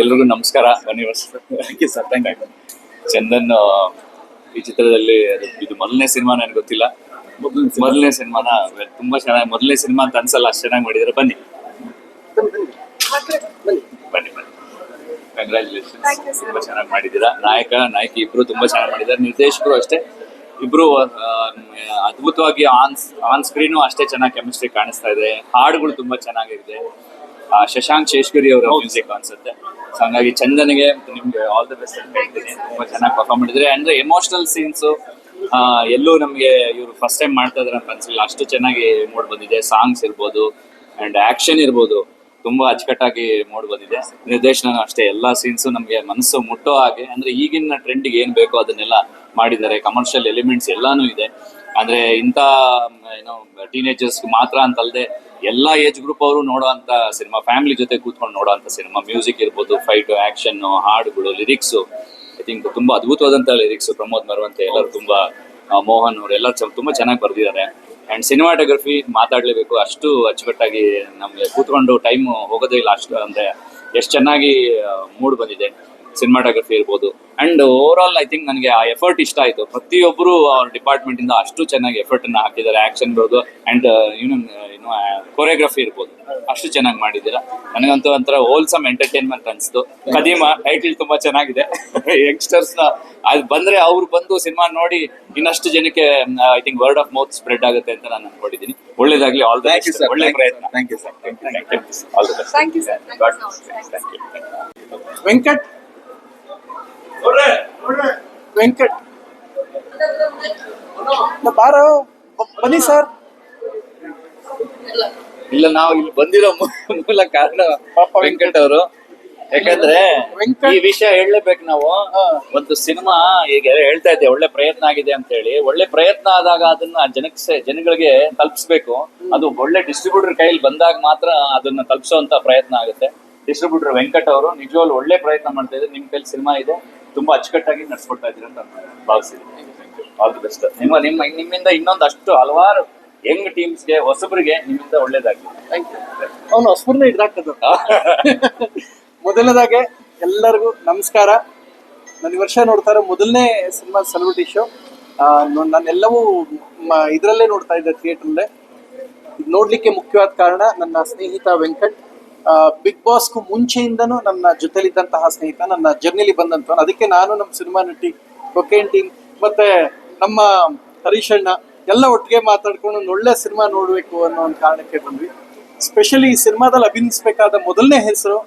ಎಲ್ರಿಗೂ ನಮಸ್ಕಾರ. Thank you sir. Thank you. Chandan ಈ ಚಿತ್ರದಲ್ಲಿ ಇದು ಮೊದಲನೇ ಸಿನಿಮಾ ನನಗೆ ಗೊತ್ತಿಲ್ಲ, ಮೊದಲನೇ ಸಿನಿಮಾನ ತುಂಬಾ ಚೆನ್ನಾಗಿ, ಮೊದಲನೇ ಸಿನಿಮಾ ಅಂತ ಅನ್ಸಲ್ಲ, ಅಷ್ಟು ಚೆನ್ನಾಗಿ ಮಾಡಿದ್ದಾರೆ. ಬನ್ನಿ ಬನ್ನಿ ಬನ್ನಿ, ಕಂಗ್ರ್ಯಾಚುಲೇಷನ್ಸ್. ತುಂಬಾ ಚೆನ್ನಾಗಿ ಮಾಡಿದ್ದೀರಾ. ನಾಯಕಿ ಇಬ್ರು ತುಂಬಾ ಚೆನ್ನಾಗಿ ಮಾಡಿದ್ದಾರೆ. ನಿರ್ದೇಶಕರು ಅಷ್ಟೇ, ಇಬ್ರು ಅದ್ಭುತವಾಗಿ ಆನ್ ಸ್ಕ್ರೀನು ಅಷ್ಟೇ ಚೆನ್ನಾಗಿ ಕೆಮಿಸ್ಟ್ರಿ ಕಾಣಿಸ್ತಾ ಇದೆ. ಹಾಡುಗಳು ತುಂಬಾ ಚೆನ್ನಾಗಿದೆ. ಶಶಾಂಕ್ ಶೇಷ್ಗಿರಿ ಅವರ ಮ್ಯೂಸಿಕ್ ಅನ್ಸುತ್ತೆ. ಸೊ ಹಂಗಾಗಿ ಚಂದನ್ಗೆ ನಿಮ್ಗೆ ಆಲ್ ದ ಬೆಸ್ಟ್ ಅಂತ ಹೇಳ್ತೀನಿ. ತುಂಬಾ ಚೆನ್ನಾಗಿ ಪರ್ಫಾರ್ಮ್ ಮಾಡಿದ್ರೆ. ಅಂದ್ರೆ ಎಮೋಷನಲ್ ಸೀನ್ಸ್ ಎಲ್ಲೂ ನಮ್ಗೆ ಇವ್ರು ಫಸ್ಟ್ ಟೈಮ್ ಮಾಡ್ತಾ ಇದಾರೆ ಅಂತ ಅನ್ಸಿಲ್ಲ, ಅಷ್ಟು ಚೆನ್ನಾಗಿ ಮೂಡ್ ಬಂದಿದೆ. ಸಾಂಗ್ಸ್ ಇರ್ಬೋದು ಅಂಡ್ ಆಕ್ಷನ್ ಇರ್ಬೋದು, ತುಂಬಾ ಅಚ್ಚುಕಟ್ಟಾಗಿ ಮೂಡ್ ಬಂದಿದೆ. ನಿರ್ದೇಶನ ಅಷ್ಟೇ, ಎಲ್ಲಾ ಸೀನ್ಸು ನಮ್ಗೆ ಮನಸ್ಸು ಮುಟ್ಟೋ ಹಾಗೆ, ಅಂದ್ರೆ ಈಗಿನ ಟ್ರೆಂಡ್ಗೆ ಏನ್ ಬೇಕೋ ಅದನ್ನೆಲ್ಲ ಮಾಡಿದ್ದಾರೆ. ಕಮರ್ಷಿಯಲ್ ಎಲಿಮೆಂಟ್ಸ್ ಎಲ್ಲಾನು ಇದೆ. ಅಂದ್ರೆ ಇಂಥ ಏನೋ ಟೀನೇಜರ್ಸ್ ಮಾತ್ರ ಅಂತಲ್ಲದೆ ಎಲ್ಲಾ ಏಜ್ ಗ್ರೂಪ್ ಅವರು ನೋಡೋ ಅಂತ ಸಿನಿಮಾ, ಫ್ಯಾಮಿಲಿ ಜೊತೆ ಕೂತ್ಕೊಂಡು ನೋಡೋ ಅಂತ ಸಿನಿಮಾ. ಮ್ಯೂಸಿಕ್ ಇರ್ಬೋದು, ಫೈಟ್, ಆಕ್ಷನ್, ಹಾಡುಗಳು, ಲಿರಿಕ್ಸು ಐ ಥಿಂಕ್ ತುಂಬಾ ಅದ್ಭುತವಾದಂತ ಲಿರಿಕ್ಸ್. ಪ್ರಮೋದ್ ಮರವಂತೆ ಎಲ್ಲರೂ ತುಂಬಾ, ಮೋಹನ್ ಅವರು ಎಲ್ಲ ತುಂಬಾ ಚೆನ್ನಾಗಿ ಬರ್ದಿದ್ದಾರೆ. ಅಂಡ್ ಸಿನಿಮಾಟೋಗ್ರಫಿ ಮಾತಾಡ್ಲೇಬೇಕು, ಅಷ್ಟು ಅಚ್ಚುಕಟ್ಟಾಗಿ ನಮ್ಗೆ ಕೂತ್ಕೊಂಡು ಟೈಮ್ ಹೋಗೋದೇ ಇಲ್ಲ, ಅಷ್ಟು ಅಂದ್ರೆ ಎಷ್ಟು ಚೆನ್ನಾಗಿ ಮೂಡ್ ಬಂದಿದೆ. ಸಿನಿಮಾಟೋಗ್ರಫಿ ಇರ್ಬೋದು and over all I think ನನಗೆ ಆ ಎಫರ್ಟ್ ಇಷ್ಟ ಆಯ್ತು. ಪ್ರತಿಯೊಬ್ಬರು ಅವ್ರ ಡಿಪಾರ್ಟ್ಮೆಂಟ್ ಇಂದ ಅಷ್ಟು ಚೆನ್ನಾಗಿ ಎಫರ್ಟ್ ಅನ್ನ ಹಾಕಿದ್ದಾರೆ. ಆಕ್ಷನ್ ಇರ್ಬೋದು ಅಂಡ್ ಏನು ಕೊರಿಯೋಗ್ರಫಿ ಇರ್ಬೋದು, ಅಷ್ಟು ಚೆನ್ನಾಗಿ ಮಾಡಿದ್ದೀರಾ. ನನಗಂತೂ ಒಂಥರ ಹೋಲ್ಸಮ್ ಎಂಟರ್ಟೈನ್ಮೆಂಟ್ ಅನ್ಸ್ತು. ಕದೀಮಾ ಟೈಟಲ್ ತುಂಬಾ ಚೆನ್ನಾಗಿದೆ. ಯಂಗ್ಸ್ಟರ್ಸ್ ನ ಅದು ಬಂದ್ರೆ ಅವ್ರು ಬಂದು ಸಿನಿಮಾ ನೋಡಿ ಇನ್ನಷ್ಟು ಜನಕ್ಕೆ I think word of mouth spread ಆಗುತ್ತೆ ಅಂತ ನಾನು ಅನ್ಕೊಂಡಿದ್ದೀನಿ. ಒಳ್ಳೇದಾಗ್ಲಿ, ಆಲ್ ದ ಬೆಸ್ಟ್. ಒಳ್ಳೆ ಪ್ರಯತ್ನ. Thank you sir. All the best. Thank you sir. Venkat ಬಾರೋ, ಬನ್ನಿ ಸರ್. ಇಲ್ಲ, ನಾವು ಇಲ್ಲಿ ಬಂದಿರೋ ಮೂಲ ಕಾರಣ ವೆಂಕಟ್ ಅವರು. ಯಾಕಂದ್ರೆ ಈ ವಿಷಯ ಹೇಳಲೇಬೇಕು ನಾವು. ಒಂದು ಸಿನಿಮಾ ಈಗ ಹೇಳ್ತಾ ಇದ್ದೆ, ಒಳ್ಳೆ ಪ್ರಯತ್ನ ಆಗಿದೆ ಅಂತ ಹೇಳಿ. ಒಳ್ಳೆ ಪ್ರಯತ್ನ ಆದಾಗ ಅದನ್ನ ಜನಗಳಿಗೆ ತಲುಪಿಸ್ಬೇಕು. ಅದು ಒಳ್ಳೆ ಡಿಸ್ಟ್ರಿಬ್ಯೂಟರ್ ಕೈಯಲ್ಲಿ ಬಂದಾಗ ಮಾತ್ರ ಅದನ್ನ ತಲುಪಿಸುವಂತ ಪ್ರಯತ್ನ ಆಗುತ್ತೆ. ಡಿಸ್ಟ್ರಿಬ್ಯೂಟರ್ ವೆಂಕಟ್ ಅವರು ನಿಜವಾಗ್ಲೂ ಒಳ್ಳೆ ಪ್ರಯತ್ನ ಮಾಡ್ತಾ ಇದ್ದಾರೆ. ನಿಮ್ ಕೈಲಿ ಸಿನಿಮಾ ಇದೆ, ತುಂಬಾ ಅಚ್ಚುಕಟ್ಟಾಗಿ ನಡ್ಸ್ಕೊಡ್ತಾ ಇದ್ದೀರಿ ಅಂತ ಭಾವಿಸಿದ್ದೀನಿ. All the best. ನಿಮ್ಮಿಂದ ಇನ್ನೊಂದು ಅಷ್ಟು ಹಲವಾರು ಯಂಗ್ ಟೀಮ್ಸ್ಗೆ, ಹೊಸಬರಿಗೆ ನಿಮ್ಮಿಂದ ಒಳ್ಳೇದಾಗ್ಲಿ. ಅವನು ಹೊಸಬರ್ನ ಹಿಡ್ದಾಕದು. ಮೊದಲನೇದಾಗೆ ಎಲ್ಲರಿಗೂ ನಮಸ್ಕಾರ. ನಾನು ಈ ವರ್ಷ ನೋಡ್ತಾ ಇರೋ ಮೊದಲನೇ ಸಿನಿಮಾ ಸೆಲೆಬ್ರಿಟಿ ಶೋ. ನಾನೆಲ್ಲವೂ ಇದರಲ್ಲೇ ನೋಡ್ತಾ ಇದ್ದೆ, ಥಿಯೇಟರ್ಲ್ಲೇ. ನೋಡ್ಲಿಕ್ಕೆ ಮುಖ್ಯವಾದ ಕಾರಣ ನನ್ನ ಸ್ನೇಹಿತ ವೆಂಕಟ್. ಬಿಗ್ ಬಾಸ್ಗೂ ಮುಂಚೆಯಿಂದನೂ ನನ್ನ ಜೊತೆಲಿದ್ದಂತಹ ಸ್ನೇಹಿತ, ನನ್ನ ಜರ್ನಿಲಿ ಬಂದಂತ. ಅದಕ್ಕೆ ನಾನು, ನಮ್ಮ ಸಿನಿಮಾ ನಟಿ, ಕೊಕೇನ್ ಟೀಮ್, ಮತ್ತೆ ನಮ್ಮ ಹರೀಶ್ ಅಣ್ಣ ಎಲ್ಲ ಒಟ್ಟಿಗೆ ಮಾತಾಡ್ಕೊಂಡು ಒಂದು ಒಳ್ಳೆ ಸಿನಿಮಾ ನೋಡಬೇಕು ಅನ್ನೋ ಒಂದು ಕಾರಣಕ್ಕೆ ಬಂದ್ವಿ. ಸ್ಪೆಷಲಿ ಈ ಸಿನಿಮಾದಲ್ಲಿ ಅಭಿನಯಿಸಬೇಕಾದ ಮೊದಲನೇ ಹೆಸರು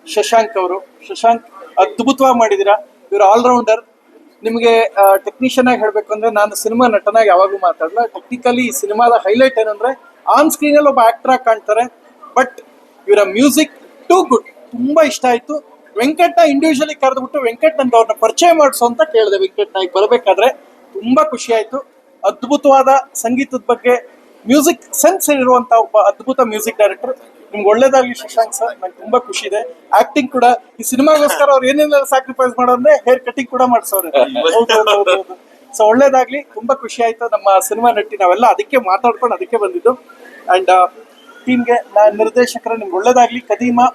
ಶಶಾಂಕ್ ಅವರು. ಶಶಾಂಕ್ ಅದ್ಭುತವಾಗಿ ಮಾಡಿದ್ದೀರಾ. ಇವರು ಆಲ್ರೌಂಡರ್. ನಿಮಗೆ ಟೆಕ್ನಿಷಿಯನ್ ಆಗಿ ಹೇಳ್ಬೇಕು ಅಂದ್ರೆ, ನಾನು ಸಿನಿಮಾ ನಟನಾಗಿ ಯಾವಾಗಲೂ ಮಾತಾಡಲ್ಲ. ಟೆಕ್ನಿಕಲಿ ಈ ಸಿನಿಮಾದ ಹೈಲೈಟ್ ಏನಂದ್ರೆ, ಆನ್ ಸ್ಕ್ರೀನ್ ಅಲ್ಲಿ ಒಬ್ಬ ಆಕ್ಟರ್ ಆಗಿ ಕಾಣ್ತಾರೆ, ಬಟ್ ಇವರ ಮ್ಯೂಸಿಕ್ ಟೂ ಗುಡ್. ತುಂಬಾ ಇಷ್ಟ ಆಯ್ತು. ವೆಂಕಟ್ನ ಇಂಡಿವಿಜುವಲಿ ಕರೆದ್ಬಿಟ್ಟು ವೆಂಕಟ್ ನನ್ಗೆ ಅವ್ರನ್ನ ಪರಿಚಯ ಮಾಡಿಸೋ ಅಂತ ಕೇಳಿದೆ. ವೆಂಕಟ್ನ ಈಗ ಬರಬೇಕಾದ್ರೆ ತುಂಬಾ ಖುಷಿ ಆಯ್ತು. ಅದ್ಭುತವಾದ ಸಂಗೀತದ ಬಗ್ಗೆ, ಮ್ಯೂಸಿಕ್ ಸೆನ್ಸ್ ಇರುವಂತ ಒಬ್ಬ ಅದ್ಭುತ ಮ್ಯೂಸಿಕ್ ಡೈರೆಕ್ಟರ್. ನಿಮ್ಗೆ ಒಳ್ಳೇದಾಗ್ಲಿ ಶಶಾಂಕ್ ಸರ್. ನಂಗೆ ತುಂಬಾ ಖುಷಿ ಇದೆ. ಆಕ್ಟಿಂಗ್ ಕೂಡ ಈ ಸಿನಿಮಾಗೋಸ್ಕರ ಅವ್ರು ಏನೇನೆಲ್ಲ ಸ್ಯಾಕ್ರಿಫೈಸ್ ಮಾಡೋದ್ರೆ ಹೇರ್ ಕಟಿಂಗ್ ಕೂಡ ಮಾಡಿಸೋರೆ. ಸೊ ಒಳ್ಳೇದಾಗ್ಲಿ, ತುಂಬಾ ಖುಷಿ ಆಯ್ತು. ನಮ್ಮ ಸಿನಿಮಾ ನಟಿ ನಾವೆಲ್ಲ ಅದಕ್ಕೆ ಮಾತಾಡ್ಕೊಂಡು ಅದಕ್ಕೆ ಬಂದಿದ್ದು. ಅಂಡ್ ಟೀಮ್ಗೆ, ನಿರ್ದೇಶಕರ, ನಿಮ್ಗೆ ಒಳ್ಳೇದಾಗ್ಲಿ. ಕದೀಮಾ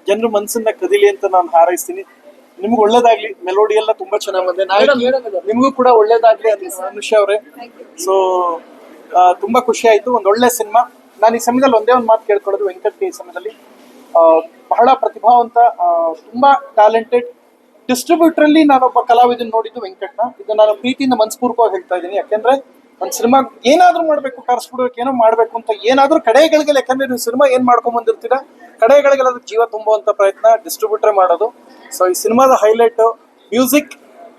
ಜನರ ಮನಸ್ಸನ್ನ ಕದೀಲಿ ಅಂತ ನಾನು ಹಾರೈಸ್ತೀನಿ. ನಿಮ್ಗೆ ಒಳ್ಳೇದಾಗ್ಲಿ. ಮೆಲೋಡಿ ಎಲ್ಲ ತುಂಬಾ ಚೆನ್ನಾಗಿ ಬಂದೆ. ನಿಮ್ಗೂ ಕೂಡ ಒಳ್ಳೇದಾಗ್ಲಿ ಅನುಷ ಅವರೇ. ಸೊ ತುಂಬಾ ಖುಷಿ ಆಯ್ತು. ಒಂದ್ ಒಳ್ಳೆ ಸಿನಿಮಾ. ನಾನು ಈ ಸಮಯದಲ್ಲಿ ಒಂದೇ ಒಂದು ಮಾತು ಕೇಳ್ಕೊಳ್ಳೋದು, ವೆಂಕಟ್ ಈ ಸಮಯದಲ್ಲಿ ಬಹಳ ಪ್ರತಿಭಾವಂತ, ತುಂಬಾ ಟ್ಯಾಲೆಂಟೆಡ್. ಡಿಸ್ಟ್ರಿಬ್ಯೂಟರ್ ಅಲ್ಲಿ ನಾನೊಬ್ಬ ಕಲಾವಿದನ್ ನೋಡಿದ್ದು ವೆಂಕಟ್ನ. ಇದು ನಾನು ಪ್ರೀತಿಯಿಂದ ಮನಸ್ಪೂರ್ವಕವಾಗಿ ಹೇಳ್ತಾ ಇದ್ದೀನಿ. ಯಾಕೆಂದ್ರೆ ಒಂದು ಸಿನಿಮಾ ಏನಾದ್ರೂ ಮಾಡ್ಬೇಕು, ಕರ್ಸ್ಬಿಡ್ಬೇಕು, ಏನೋ ಮಾಡ್ಬೇಕು ಅಂತ ಏನಾದ್ರೂ ಕಡೆಗಳಿಗೆ, ಯಾಕಂದ್ರೆ ನೀವು ಸಿನಿಮಾ ಏನ್ ಮಾಡ್ಕೊಂಡ್ ಬಂದಿರ್ತೀರಾ, ಕಡೆಗಳಿಗೆಲ್ಲ ಜೀವ ತುಂಬುವಂತ ಪ್ರಯತ್ನ ಡಿಸ್ಟ್ರಿಬ್ಯೂಟರ್ ಮಾಡೋದು. ಸೊ ಈ ಸಿನಿಮಾದ ಹೈಲೈಟ್ ಮ್ಯೂಸಿಕ್,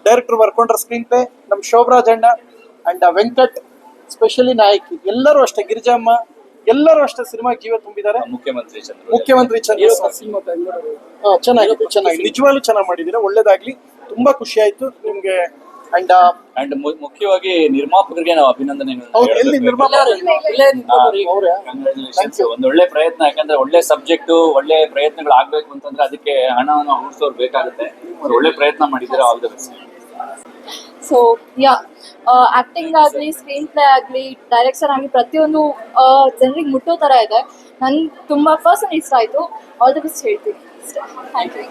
ಡೈರೆಕ್ಟರ್ ಬರ್ಕೊಂಡ್ರ ಸ್ಕ್ರೀನ್ ಪ್ಲೇ, ನಮ್ ಶೋಭರಾಜ್ ಅಣ್ಣ ಅಂಡ್ ವೆಂಕಟ್, ಸ್ಪೆಷಲಿ ನಾಯಕಿ ಎಲ್ಲರೂ ಅಷ್ಟೇ, ಗಿರಿಜಮ್ಮ ಎಲ್ಲರೂ ಅಷ್ಟೇ ಸಿನಿಮಾಗೆ ಜೀವ ತುಂಬಿದ್ದಾರೆ. ಮುಖ್ಯಮಂತ್ರಿ ಚಂದ್ರ ಚೆನ್ನಾಗಿ ನಿಜವಾಗ್ಲೂ ಚೆನ್ನಾಗಿ ಮಾಡಿದೀರಾ. ಒಳ್ಳೇದಾಗ್ಲಿ. ತುಂಬಾ ಖುಷಿ ಆಯ್ತು ನಿಮ್ಗೆ. ಅಂಡ್ ಮುಖ್ಯವಾಗಿ ನಿರ್ಮಾಪಕರಿಗೆ ನಾವು ಅಭಿನಂದನೆ. ಒಂದು ಒಳ್ಳೆ ಪ್ರಯತ್ನ. ಯಾಕಂದ್ರೆ ಒಳ್ಳೆ ಸಬ್ಜೆಕ್ಟ್, ಒಳ್ಳೆ ಪ್ರಯತ್ನಗಳು ಆಗ್ಬೇಕು ಅಂತಂದ್ರೆ ಅದಕ್ಕೆ ಹಣವನ್ನು ಹೂಡಿಸೋರು ಬೇಕಾಗುತ್ತೆ. ಒಳ್ಳೆ ಪ್ರಯತ್ನ ಮಾಡಿದ್ರೆ all the best. So yeah, acting ಆಗಲಿ, ಸ್ಕ್ರೀನ್ ಪ್ಲೇ ಆಗಲಿ, ಡೈರೆಕ್ಷನ್ ಆಗಲಿ ಪ್ರತಿಯೊಂದು ಜನರಿಗೆ ಮುಟ್ಟೋ ಥರ ಇದೆ. ನನ್ಗೆ ತುಂಬ ಪರ್ಸನ್ ಇಷ್ಟ ಆಯಿತು. ಆಲ್ ದಿ ಬೆಸ್ಟ್ ಹೇಳ್ತೀನಿ. Thank you.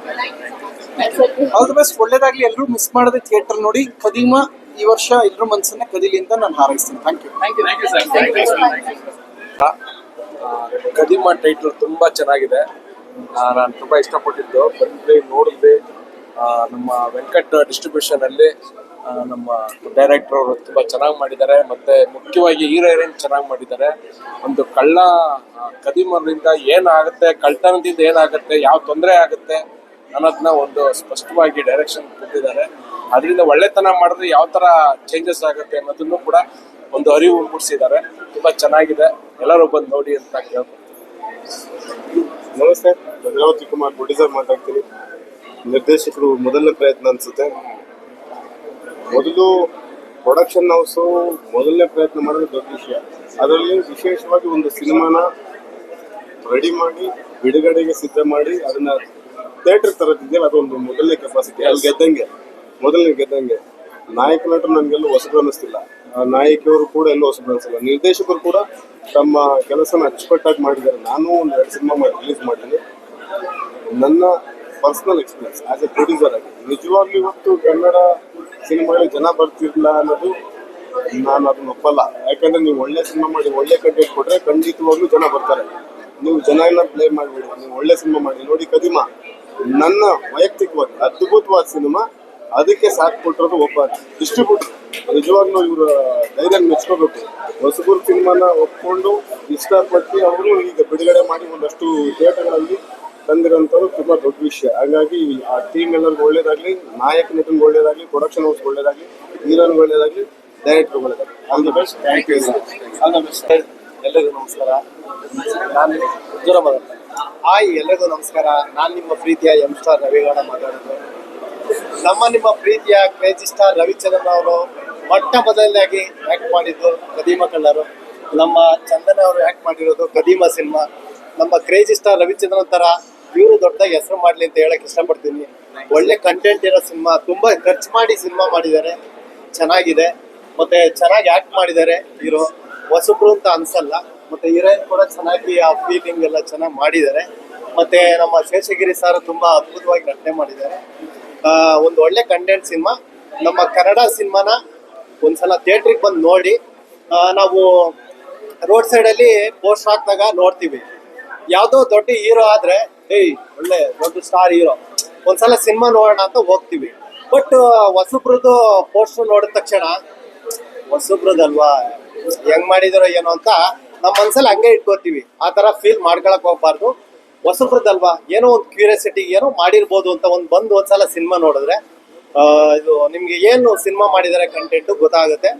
All the best, ಒಳ್ಳೇದಾಗ್ಲಿ. ಎಲ್ಲರೂ ಮಿಸ್ ಮಾಡದೆ ಥಿಯೇಟರ್ ನೋಡಿ. ಕದೀಮ ಈ ವರ್ಷ ಎಲ್ಲರ ಮನಸ್ಸನ್ನ ಕದೀಲಿ ಅಂತ ನಾನು ಹಾರೈಸ್ತೀನಿ. Thank you. ಕದೀಮ ಟೈಟ್ಲ್ ತುಂಬಾ ಚೆನ್ನಾಗಿದೆ. ನಾನು ತುಂಬಾ ಇಷ್ಟಪಟ್ಟಿದ್ದು, ಬಂದ್ವಿ ನೋಡಿದ್ವಿ. ನಮ್ಮ ವೆಂಕಟ್ ಡಿಸ್ಟ್ರಿಬ್ಯೂಷನ್ ಅಲ್ಲಿ ನಮ್ಮ ಡೈರೆಕ್ಟರ್ ಅವರು ತುಂಬಾ ಚೆನ್ನಾಗಿ ಮಾಡಿದ್ದಾರೆ. ಮತ್ತೆ ಮುಖ್ಯವಾಗಿ ಹೀರೋಯಿನ್ ಚೆನ್ನಾಗಿ ಮಾಡಿದ್ದಾರೆ. ಒಂದು ಕಳ್ಳ ಕದೀಮರಿಂದ ಏನಾಗುತ್ತೆ, ಕಳ್ತನದಿಂದ ಏನಾಗುತ್ತೆ, ಯಾವ ತೊಂದರೆ ಆಗುತ್ತೆ ಅನ್ನೋದನ್ನ ಒಂದು ಸ್ಪಷ್ಟವಾಗಿ ಡೈರೆಕ್ಷನ್ ಕೊಟ್ಟಿದ್ದಾರೆ. ಅದರಿಂದ ಒಳ್ಳೆತನ ಮಾಡಿದ್ರೆ ಯಾವ ತರ ಚೇಂಜಸ್ ಆಗುತ್ತೆ ಅನ್ನೋದನ್ನು ಕೂಡ ಒಂದು ಅರಿವು ಮೂಡಿಸಿದ್ದಾರೆ. ತುಂಬಾ ಚೆನ್ನಾಗಿದೆ, ಎಲ್ಲರೂ ಬಂದು ನೋಡಿ ಅಂತ ಕೇಳ್ಬೋದು. ನಮಸ್ತೆ, ಭದ್ರಾವತಿ ಕುಮಾರ್ ಪ್ರೊಡ್ಯೂಸರ್ ಮಾತಾಡ್ತೀನಿ. ನಿರ್ದೇಶಕರು ಮೊದಲನೇ ಪ್ರಯತ್ನ ಅನ್ಸುತ್ತೆ. ಮೊದಲು ಪ್ರೊಡಕ್ಷನ್ ಹೌಸು ಮೊದಲನೇ ಪ್ರಯತ್ನ ಮಾಡೋದು ದೊಡ್ಡ ವಿಷಯ. ಅದರಲ್ಲಿ ವಿಶೇಷವಾಗಿ ಒಂದು ಸಿನಿಮಾನ ರೆಡಿ ಮಾಡಿ ಬಿಡುಗಡೆಗೆ ಸಿದ್ಧ ಮಾಡಿ ಅದನ್ನ ಥಿಯೇಟರ್ ತರೋದಿದೆಯಲ್ಲ, ಅದೊಂದು ಮೊದಲನೇ ಕೆಪಾಸಿಟಿ. ಅಲ್ಲಿ ಮೊದಲನೇ ಗೆದ್ದಂಗೆ ನಾಯಕ ನಟರು ನನಗೆಲ್ಲೂ ಹೊಸಬರು ಅನ್ನಿಸ್ತಿಲ್ಲ. ನಾಯಕಿಯವರು ಕೂಡ ಎಲ್ಲೂ ಹೊಸಬರು ಅನಿಸಿಲ್ಲ. ನಿರ್ದೇಶಕರು ಕೂಡ ತಮ್ಮ ಕೆಲಸನ ಅಚ್ಚುಕಟ್ಟಾಗಿ ಮಾಡಿದ್ದಾರೆ. ನಾನು ಒಂದು 2 ಸಿನಿಮಾ ರಿಲೀಸ್ ಮಾಡಿದ್ದೀನಿ. ನನ್ನ personal experience as A producer ಆಗಿ ನಿಜವಾಗ್ಲೂ ಇವತ್ತು ಕನ್ನಡ ಸಿನಿಮಾಗಳಿಗೆ ಜನ ಬರ್ತಿರ್ಲಿಲ್ಲ ಅನ್ನೋದು ನಾನು ಅದನ್ನ ಒಪ್ಪಲ್ಲ. ಯಾಕಂದ್ರೆ ನೀವು ಒಳ್ಳೆ ಸಿನಿಮಾ ಮಾಡಿ ಒಳ್ಳೆ ಕಂಟೆಂಟ್ ಕೊಟ್ರೆ ಖಂಡಿತವಾಗ್ಲೂ ಜನ ಬರ್ತಾರೆ. ನೀವು ಜನ ಎಲ್ಲ ಪ್ಲೇ ಮಾಡಿಬಿಡಿ, ನೀವು ಒಳ್ಳೆ ಸಿನಿಮಾ ಮಾಡಿ. ನೋಡಿ ಕದೀಮ ನನ್ನ ವೈಯಕ್ತಿಕವಾಗಿ ಅದ್ಭುತವಾದ ಸಿನಿಮಾ. ಅದಕ್ಕೆ ಸಾಥ್ ಕೊಟ್ಟಿರೋದು ಒಬ್ಬ ಡಿಸ್ಟ್ರಿಬ್ಯೂಟರ್. ನಿಜವಾಗ್ಲೂ ಇವರು ಧೈರ್ಯ ಮೆಚ್ಕೋಬೇಕು. ಹೊಸಬರು ಸಿನಿಮಾನ ಒಪ್ಕೊಂಡು ಇಷ್ಟಪಟ್ಟು ಅವರು ಈಗ ಬಿಡುಗಡೆ ಮಾಡಿ ಒಂದಷ್ಟು ಥಿಯೇಟರ್ಗಳಲ್ಲಿ ತಂದಿರೋಂಥದ್ದು ತುಂಬ ದೊಡ್ಡ ವಿಷಯ. ಹಾಗಾಗಿ ಆ ಟೀಮ್ ಎಲ್ಲರಿಗೂ ಒಳ್ಳೇದಾಗಲಿ, ನಾಯಕ ನಟನಿಗೆ ಒಳ್ಳೇದಾಗಲಿ, ಪ್ರೊಡಕ್ಷನ್ ಹೌಸ್ ಒಳ್ಳೇದಾಗಲಿ, ಹೀರೋನ್ಗೆ ಒಳ್ಳೇದಾಗಲಿ, ಡೈರೆಕ್ಟರ್ಗೆ ಒಳ್ಳೇದಾಗಲಿ. All the best. Thank you. All the best. ಎಲ್ಲರಿಗೂ ನಮಸ್ಕಾರ. ನಾನು ದೂರ ಮಾತಾಡ್ತೇನೆ. ಹಾಯ್, ಎಲ್ಲರಿಗೂ ನಮಸ್ಕಾರ. ನಾನು ನಿಮ್ಮ ಪ್ರೀತಿಯ ಎಂ ಸ್ಟಾರ್ ರವಿಗೌಡ ಮಾತಾಡೋದು. ನಿಮ್ಮ ಪ್ರೀತಿಯ ಕ್ರೇಜಿ ಸ್ಟಾರ್ ರವಿಚಂದ್ರನ್ ಅವರು ಮೊಟ್ಟ ಮೊದಲನೇದಾಗಿ ಆ್ಯಕ್ಟ್ ಮಾಡಿದ್ದು ಕದೀಮ ಕಳ್ಳರು. ನಮ್ಮ ಚಂದನ ಅವರು ಆ್ಯಕ್ಟ್ ಮಾಡಿರೋದು ಕದೀಮ ಸಿನಿಮಾ. ನಮ್ಮ ಕ್ರೇಜಿ ಸ್ಟಾರ್ ರವಿಚಂದ್ರನ್ ಥರ ಇವರು ದೊಡ್ಡದಾಗಿ ಹೆಸರು ಮಾಡಲಿ ಅಂತ ಹೇಳಕ್ಕೆ ಇಷ್ಟಪಡ್ತೀನಿ. ಒಳ್ಳೆ ಕಂಟೆಂಟ್ ಇರೋ ಸಿನಿಮಾ, ತುಂಬ ಖರ್ಚು ಮಾಡಿ ಸಿನಿಮಾ ಮಾಡಿದ್ದಾರೆ, ಚೆನ್ನಾಗಿದೆ. ಮತ್ತು ಚೆನ್ನಾಗಿ ಆ್ಯಕ್ಟ್ ಮಾಡಿದ್ದಾರೆ ಹೀರೋ. ಹೊಸಬ್ರು ಅಂತ ಅನ್ಸಲ್ಲ. ಮತ್ತು ಹೀರೋಯಿನ್ ಕೂಡ ಚೆನ್ನಾಗಿ ಆ ಫೀಲಿಂಗ್ ಎಲ್ಲ ಚೆನ್ನಾಗಿ ಮಾಡಿದ್ದಾರೆ. ಮತ್ತು ನಮ್ಮ ಶೇಷಗಿರಿ ಸರ್ ತುಂಬ ಅದ್ಭುತವಾಗಿ ನಟನೆ ಮಾಡಿದ್ದಾರೆ. ಒಂದು ಒಳ್ಳೆ ಕಂಟೆಂಟ್ ಸಿನಿಮಾ. ನಮ್ಮ ಕನ್ನಡ ಸಿನಿಮಾನ ಒಂದ್ಸಲ ಥಿಯೇಟ್ರಿಗೆ ಬಂದು ನೋಡಿ. ನಾವು ರೋಡ್ ಸೈಡಲ್ಲಿ ಪೋಸ್ಟ್ ಹಾಕಿದಾಗ ನೋಡ್ತೀವಿ, ಯಾವುದೋ ದೊಡ್ಡ ಹೀರೋ ಆದರೆ ಒಳ್ಳೆ ದೊಡ್ಡ ಸ್ಟಾರ್ ಹೀರೋ, ಒಂದ್ಸಲ ಸಿನಿಮಾ ನೋಡೋಣ ಅಂತ ಹೋಗ್ತೀವಿ. ಬಟ್ ಹೊಸಬ್ರದ್ದು ಪೋಸ್ಟರ್ ನೋಡಿದ ತಕ್ಷಣ ಹೊಸಬ್ರದಲ್ವಾ, ಹೆಂಗ್ ಮಾಡಿದಾರೋ ಏನೋ ಅಂತ ನಮ್ಮ ಮನ್ಸಲ್ಲಿ ಹಂಗೆ ಇಟ್ಕೋತೀವಿ. ಆ ಥರ ಫೀಲ್ ಮಾಡ್ಕೊಳಕ್ ಹೋಗ್ಬಾರ್ದು. ಹೊಸಬ್ರದಲ್ವಾ, ಏನೋ ಒಂದು ಕ್ಯೂರಿಯಾಸಿಟಿ, ಏನೋ ಮಾಡಿರ್ಬೋದು ಅಂತ ಒಂದ್ಸಲ ಸಿನಿಮಾ ನೋಡಿದ್ರೆ ಇದು ನಿಮ್ಗೆ ಏನು ಸಿನಿಮಾ ಮಾಡಿದ್ದಾರೆ ಕಂಟೆಂಟು ಗೊತ್ತಾಗುತ್ತೆ.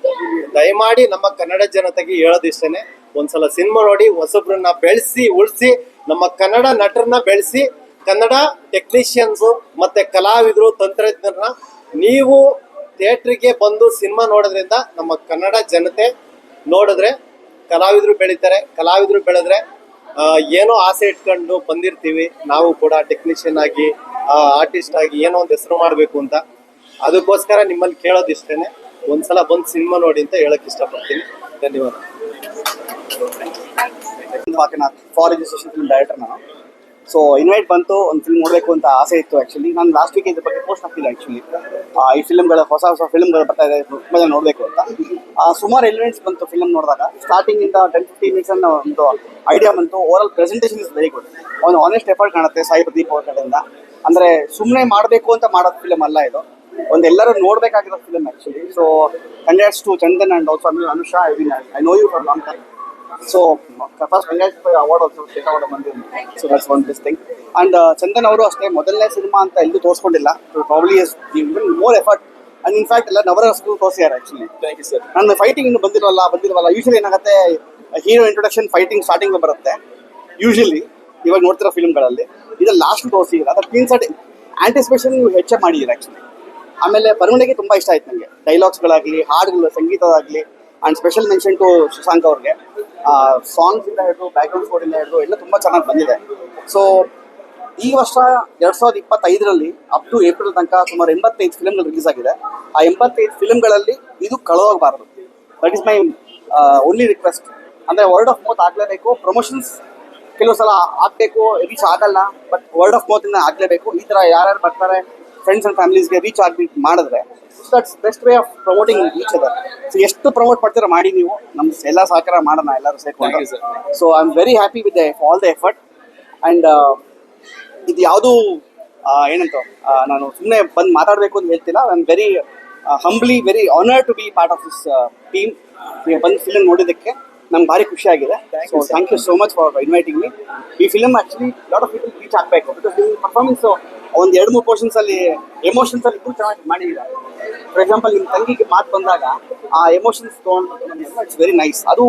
ದಯಮಾಡಿ ನಮ್ಮ ಕನ್ನಡ ಜನತೆಗೆ ಹೇಳೋದಿಷ್ಟೇನೆ, ಒಂದ್ಸಲ ಸಿನಿಮಾ ನೋಡಿ, ಹೊಸಬ್ರನ್ನ ಬೆಳೆಸಿ ಉಳಿಸಿ, ನಮ್ಮ ಕನ್ನಡ ನಟರನ್ನ ಬೆಳೆಸಿ, ಕನ್ನಡ ಟೆಕ್ನಿಷಿಯನ್ಸು ಮತ್ತೆ ಕಲಾವಿದರು, ತಂತ್ರಜ್ಞರನ್ನ ನೀವು ಥಿಯೇಟ್ರಿಗೆ ಬಂದು ಸಿನಿಮಾ ನೋಡೋದ್ರಿಂದ ನಮ್ಮ ಕನ್ನಡ ಜನತೆ ನೋಡಿದ್ರೆ ಕಲಾವಿದರು ಬೆಳೀತಾರೆ. ಕಲಾವಿದರು ಬೆಳೆದ್ರೆ ಏನೋ ಆಸೆ ಇಟ್ಕೊಂಡು ಬಂದಿರ್ತೀವಿ ನಾವು ಕೂಡ ಟೆಕ್ನಿಷಿಯನ್ ಆಗಿ, ಆರ್ಟಿಸ್ಟ್ ಆಗಿ ಏನೋ ಒಂದು ಹೆಸರು ಮಾಡಬೇಕು ಅಂತ. ಅದಕ್ಕೋಸ್ಕರ ನಿಮ್ಮಲ್ಲಿ ಕೇಳೋದಿಷ್ಟೇನೆ, ಒಂದ್ಸಲ ಬಂದು ಸಿನಿಮಾ ನೋಡಿ ಅಂತ ಹೇಳಕ್ ಇಷ್ಟಪಡ್ತೀನಿ. ಧನ್ಯವಾದ. ಫಾರ್ ರಿಜಿಸ್ಟ್ರೇಷನ್ ಫಿಲ್ಮ್ ಡೈರೆಕ್ಟರ್ ನಾನು. ಸೊ ಇನ್ವೈಟ್ ಬಂತು, ಒಂದು ಫಿಲ್ಮ್ ನೋಡಬೇಕು ಅಂತ ಆಸೆ ಇತ್ತು. ಆ್ಯಕ್ಚುಲಿ ನಾನು ಲಾಸ್ಟ್ ವೀಕ್ ಇದ್ರ ಬಗ್ಗೆ ಪೋಸ್ಟ್ ಹಾಕಿಲ್ಲ. ಆ್ಯಕ್ಚುಲಿ ಈ ಫಿಲ್ಮ್ಗಳ ಹೊಸ ಫಿಲ್ಮ್ಗಳು ಬರ್ತಾ ಇದೆ, ತುಂಬ ಜನ ನೋಡಬೇಕು ಅಂತ. ಸುಮಾರು ಎಲಿಮೆಂಟ್ಸ್ ಬಂತು ಫಿಲ್ಮ್ ನೋಡಿದಾಗ. ಸ್ಟಾರ್ಟಿಂಗಿಂದ 10-15 ಮಿನಿಟ್ಸ್ ಒಂದು ಐಡಿಯಾ ಬಂತು. Over presentation is very good. ಒಂದು ಆನೆಸ್ಟ್ ಎಫರ್ಟ್ ಕಾಣುತ್ತೆ ಸಾಯಿ ಪ್ರದೀಪ್ ಅವ್ರ ಕಡೆಯಿಂದ. ಅಂದರೆ ಸುಮ್ಮನೆ ಮಾಡಬೇಕು ಅಂತ ಮಾಡೋದು ಫಿಲಮ್ ಅಲ್ಲ ಇದು, ಒಂದು ಎಲ್ಲರೂ ನೋಡಬೇಕಾಗಿರೋ film actually. So congrats to Chandan and also Anusha. I know you for long time. So first congrats for award also, state award ಬಂದಿದೆ. So that's one best thing. And Chandan ಅವರು ಅಷ್ಟೇ ಮೊದಲನೇ ಸಿನಿಮಾ ಅಂತ ಎಲ್ಲೂ ತೋರಿಸ್ಕೊಂಡಿಲ್ಲ. Probably is given more effort. And in fact ಎಲ್ಲ ನವರಸಗಳು ತೋರಿಸಿದ್ದಾರೆ ಆ್ಯಕ್ಚುಲಿ. Thank you sir. ನನ್ನ ಫೈಟಿಂಗ್ ಇನ್ನು ಬಂದಿರವಲ್ಲ. ಯೂಶಲಿ ಏನಾಗುತ್ತೆ, ಹೀರೋ ಇಂಟ್ರೊಡಕ್ಷನ್ ಫೈಟಿಂಗ್ ಸ್ಟಾರ್ಟಿಂಗ್ ಬರುತ್ತೆ ಯೂಶಲಿ ಇವಾಗ ನೋಡ್ತಿರೋ ಫಿಲ್ಮ್ಗಳಲ್ಲಿ. ಇದು ಲಾಸ್ಟ್ ತೋರಿಸಿದ್ರೆ ಅದರ ಕ್ಲೀನ್ ಸೈಡ್ ಆಂಟಿಸಿಪೇಷನ್ ನೀವು ಹೆಚ್ಚಾಗಿ ಮಾಡಿದ್ದೀರಿ ಆ್ಯಕ್ಚುಲಿ. ಆಮೇಲೆ ಬರವಣಿಗೆ ತುಂಬ ಇಷ್ಟ ಆಯ್ತು ನನಗೆ. ಡೈಲಾಗ್ಸ್ಗಳಾಗಲಿ, ಹಾಡುಗಳು, ಸಂಗೀತದಾಗಲಿ. And special mention to Shashank ಅವ್ರಿಗೆ. ಸಾಂಗ್ಸ್ ಇಂದ ಹಿಡಿದು, ಬ್ಯಾಕ್ಗ್ರೌಂಡ್ ಸ್ಕೋರ್ ಇಂದ ಹಿಡಿದು ಎಲ್ಲ ತುಂಬ ಚೆನ್ನಾಗಿ ಬಂದಿದೆ. ಸೊ ಈ ವರ್ಷ 2025ರಲ್ಲಿ ಅಪ್ ಟು ಏಪ್ರಿಲ್ ತನಕ ಸುಮಾರು 85 ಫಿಲ್ಮ್ಗಳು ರಿಲೀಸ್ ಆಗಿದೆ. ಆ 85 ಫಿಲ್ಮ್ಗಳಲ್ಲಿ ಇದು ಕಳೆದೋಗಬಾರ್ದು. That is my only request. ಅಂದರೆ ವರ್ಡ್ ಆಫ್ ಮೌತ್ ಆಗಲೇಬೇಕು. ಪ್ರಮೋಷನ್ಸ್ ಕೆಲವು ಸಲ ಆಗಬೇಕು, ರೀಚ್ ಆಗಲ್ಲ, ಬಟ್ ವರ್ಡ್ ಆಫ್ ಮೌತಿಂದ ಆಗಲೇಬೇಕು. ಈ ಥರ ಯಾರ್ಯಾರು ಬರ್ತಾರೆ ಫ್ರೆಂಡ್ಸ್ ಆ್ಯಂಡ್ ಫ್ಯಾಮಿಲೀಸ್ಗೆ ರೀಚ್ ಆಗಿಬಿಟ್ಟು ಮಾಡಿದ್ರೆ that's best way of promoting each other. So ಎಷ್ಟು ಪ್ರಮೋಟ್ ಮಾಡ್ತೀರಾ ಮಾಡಿ, ನೀವು ನಮ್ಮ ಎಲ್ಲ ಸಹಕಾರ ಮಾಡೋಣ ಎಲ್ಲರೂ ಸೇರ್ಕೊಂಡು. So I am very happy with all the effort. And ಇದು ಯಾವುದು ಏನಂತ ನಾನು ಸುಮ್ಮನೆ ಬಂದು ಮಾತಾಡಬೇಕು ಅಂತ ಹೇಳ್ತಿಲ್ಲ. I am very humbly very honour to be part of this team. ಬಂದು ಫಿಲ್ಮ್ ನೋಡಿದ್ದಕ್ಕೆ ನಮ್ಗೆ ಭಾರಿ ಖುಷಿ ಆಗಿದೆ. So thank you so much for inviting me. ಈ film actually lot of people reach ಆಗಬೇಕು. ಬಿಕಾಸ್ ನಿಮ್ಮ ಪರ್ಫಾರ್ಮೆನ್ಸು ಒಂದು 2-3 ಪೋರ್ಷನ್ಸಲ್ಲಿ ಎಮೋಷನ್ಸಲ್ಲಿ ಇನ್ನೂ ಚೆನ್ನಾಗಿ ಮಾಡಿದ್ದೀರಾ. ಫಾರ್ ಎಕ್ಸಾಂಪಲ್ ನಿಮ್ಮ ತಂಗಿಗೆ ಮಾತು ಬಂದಾಗ ಆ ಎಮೋಷನ್ಸ್ ತೊಗೊಂಡು ಇಟ್ಸ್ ವೆರಿ ನೈಸ್. ಅದು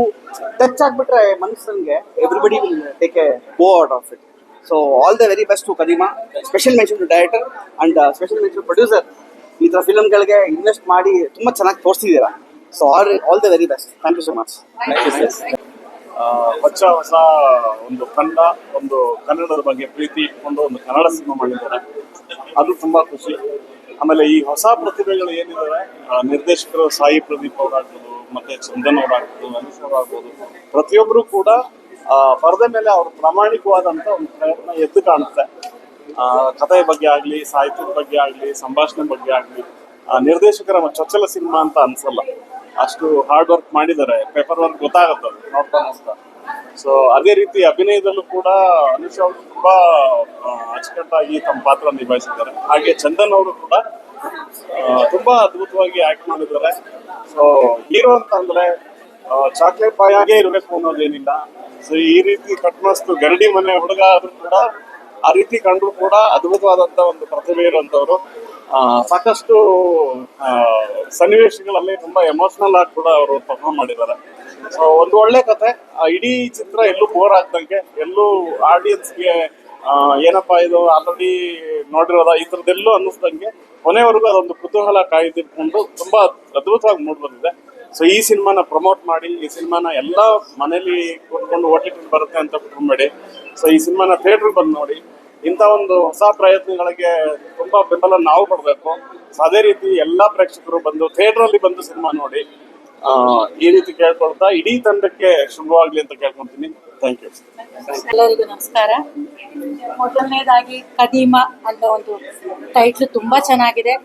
ಟಚ್ ಆಗಿಬಿಟ್ರೆ ಮನುಷ್ಯನಿಗೆ everybody will take a go out of it. So all the very best to Kadeema. Special mention to director and special mention producer. ಈ ಥರ ಫಿಲ್ಮ್ಗಳಿಗೆ ಇನ್ವೆಸ್ಟ್ ಮಾಡಿ ತುಂಬ ಚೆನ್ನಾಗಿ ತೋರಿಸ್ತಿದ್ದೀರಾ. So all the very best. Thank you so much. ಹೊಸ ಒಂದು ಒಂದು ಕನ್ನಡದ ಬಗ್ಗೆ ಪ್ರೀತಿ ಇಟ್ಕೊಂಡು ಒಂದು ಕನ್ನಡ ಸಿನಿಮಾ ಮಾಡಿದ್ದಾರೆ. ಅದು ತುಂಬಾ ಖುಷಿ. ಆಮೇಲೆ ಈ ಹೊಸ ಪ್ರತಿಭೆಗಳು ಏನಿದ್ದಾರೆ, ನಿರ್ದೇಶಕರು ಸಾಯಿ ಪ್ರದೀಪ್ ಅವರಾಗ್ಬೋದು, ಮತ್ತೆ ಚಂದನ್ ಅವರಾಗ್ಬೋದು, ಅನೀಶ್ ಅವರಾಗ್ಬೋದು, ಪ್ರತಿಯೊಬ್ಬರು ಕೂಡ ಪರದೆ ಮೇಲೆ ಅವ್ರ ಪ್ರಾಮಾಣಿಕವಾದಂತ ಒಂದು ಪ್ರಯತ್ನ ಎದ್ದು ಕಾಣುತ್ತೆ. ಕಥೆಯ ಬಗ್ಗೆ ಆಗ್ಲಿ, ಸಾಹಿತ್ಯದ ಬಗ್ಗೆ ಆಗ್ಲಿ, ಸಂಭಾಷಣೆ ಬಗ್ಗೆ ಆಗ್ಲಿ, ನಿರ್ದೇಶಕರ ಚೊಚ್ಚಲ ಸಿನಿಮಾ ಅಂತ ಅನ್ಸಲ್ಲ. ಅಷ್ಟು ಹಾರ್ಡ್ ವರ್ಕ್ ಮಾಡಿದ್ದಾರೆ. ಪೇಪರ್ ವರ್ಕ್ ಗೊತ್ತಾಗುತ್ತೆ ನೋಡ್ತಾ ನೋಡ್ತಾ. ಸೊ ಅದೇ ರೀತಿ ಅಭಿನಯದಲ್ಲೂ ಕೂಡ ಅನುಷ್ ಅವರು ತುಂಬಾ ಅಚ್ಚುಕಟ್ಟಾಗಿ ತಮ್ಮ ಪಾತ್ರ ನಿಭಾಯಿಸಿದ್ದಾರೆ. ಹಾಗೆ ಚಂದನ್ ಅವರು ಕೂಡ ತುಂಬಾ ಅದ್ಭುತವಾಗಿ ಆಕ್ಟ್ ಮಾಡಿದ್ದಾರೆ. ಸೊ ಹೀರೋ ಅಂತಂದ್ರೆ ಚಾಕ್ಲೇಟ್ ಬಾಯ್ ಆಗೇ ಇರಬೇಕು ಅನ್ನೋದೇನಿಲ್ಲ. ಸೊ ಈ ರೀತಿ ಕಟ್ಮಸ್ತು ಗರಡಿ ಮನೆ ಹುಡುಗ ಆದ್ರೂ ಕೂಡ ಆ ರೀತಿ ಕಂಡ್ರು ಕೂಡ ಅದ್ಭುತವಾದಂತ ಒಂದು ಪ್ರತಿಭೆ ಇರುವಂತವ್ರು. ಸಾಕಷ್ಟು ಸನ್ನಿವೇಶಗಳಲ್ಲಿ ತುಂಬಾ ಎಮೋಷನಲ್ ಆಗಿ ಕೂಡ ಅವರು ಪರ್ಫಾರ್ಮ್ ಮಾಡಿದ್ದಾರೆ. ಸೊ ಒಂದು ಒಳ್ಳೆ ಕತೆ. ಇಡೀ ಚಿತ್ರ ಎಲ್ಲೂ ಬೋರ್ ಆಗ್ದಂಗೆ, ಎಲ್ಲೂ ಆಡಿಯನ್ಸ್ಗೆ ಏನಪ್ಪಾ ಇದು ಆಲ್ರೆಡಿ ನೋಡಿರೋದ ಈ ಥರದ್ದೆಲ್ಲೂ ಅನ್ನಿಸ್ದಂಗೆ ಕೊನೆವರೆಗೂ ಅದೊಂದು ಕುತೂಹಲ ಕಾಯ್ದಿಟ್ಕೊಂಡು ತುಂಬಾ ಅದ್ಭುತವಾಗಿ ಮೂಡ್ ಬಂದಿದೆ. ಸೊ ಈ ಸಿನಿಮಾನ ಪ್ರಮೋಟ್ ಮಾಡಿ, ಈ ಸಿನಿಮಾನ ಎಲ್ಲ ಮನೇಲಿ ಕೂತ್ಕೊಂಡು OTT ಬರುತ್ತೆ ಅಂತ ಬಿಟ್ಕೊಂಬೇಡಿ. ಸೊ ಈ ಸಿನಿಮಾನ ಥಿಯೇಟರ್ ಬಂದು ನೋಡಿ. ಇಂಥ ಒಂದು ಹೊಸ ಪ್ರಯತ್ನಗಳಿಗೆ ತುಂಬಾ ಬೆಂಬಲ ನಾವು ಕೊಡಬೇಕು. ಸೊ ಅದೇ ರೀತಿ ಎಲ್ಲಾ ಪ್ರೇಕ್ಷಕರು ಬಂದು ಥಿಯೇಟರ್ ಅಲ್ಲಿ ಬಂದು ಸಿನಿಮಾ ನೋಡಿ. ಈ ರೀತಿ ಕೇಳ್ಕೊಳ್ತಾ ಇಡೀ ತಂಡಕ್ಕೆ ಶುಭವಾಗ್ಲಿ ಅಂತ ಕೇಳ್ಕೊಳ್ತೀನಿ. Thank you. ಎಲ್ಲರಿಗೂ ನಮಸ್ಕಾರ. ಮೊದಲನೇದಾಗಿ ಕದೀಮಾ ಅಂತ ಒಂದು ಟೈಟ್ಲು ತುಂಬಾ ಚೆನ್ನಾಗಿದೆ.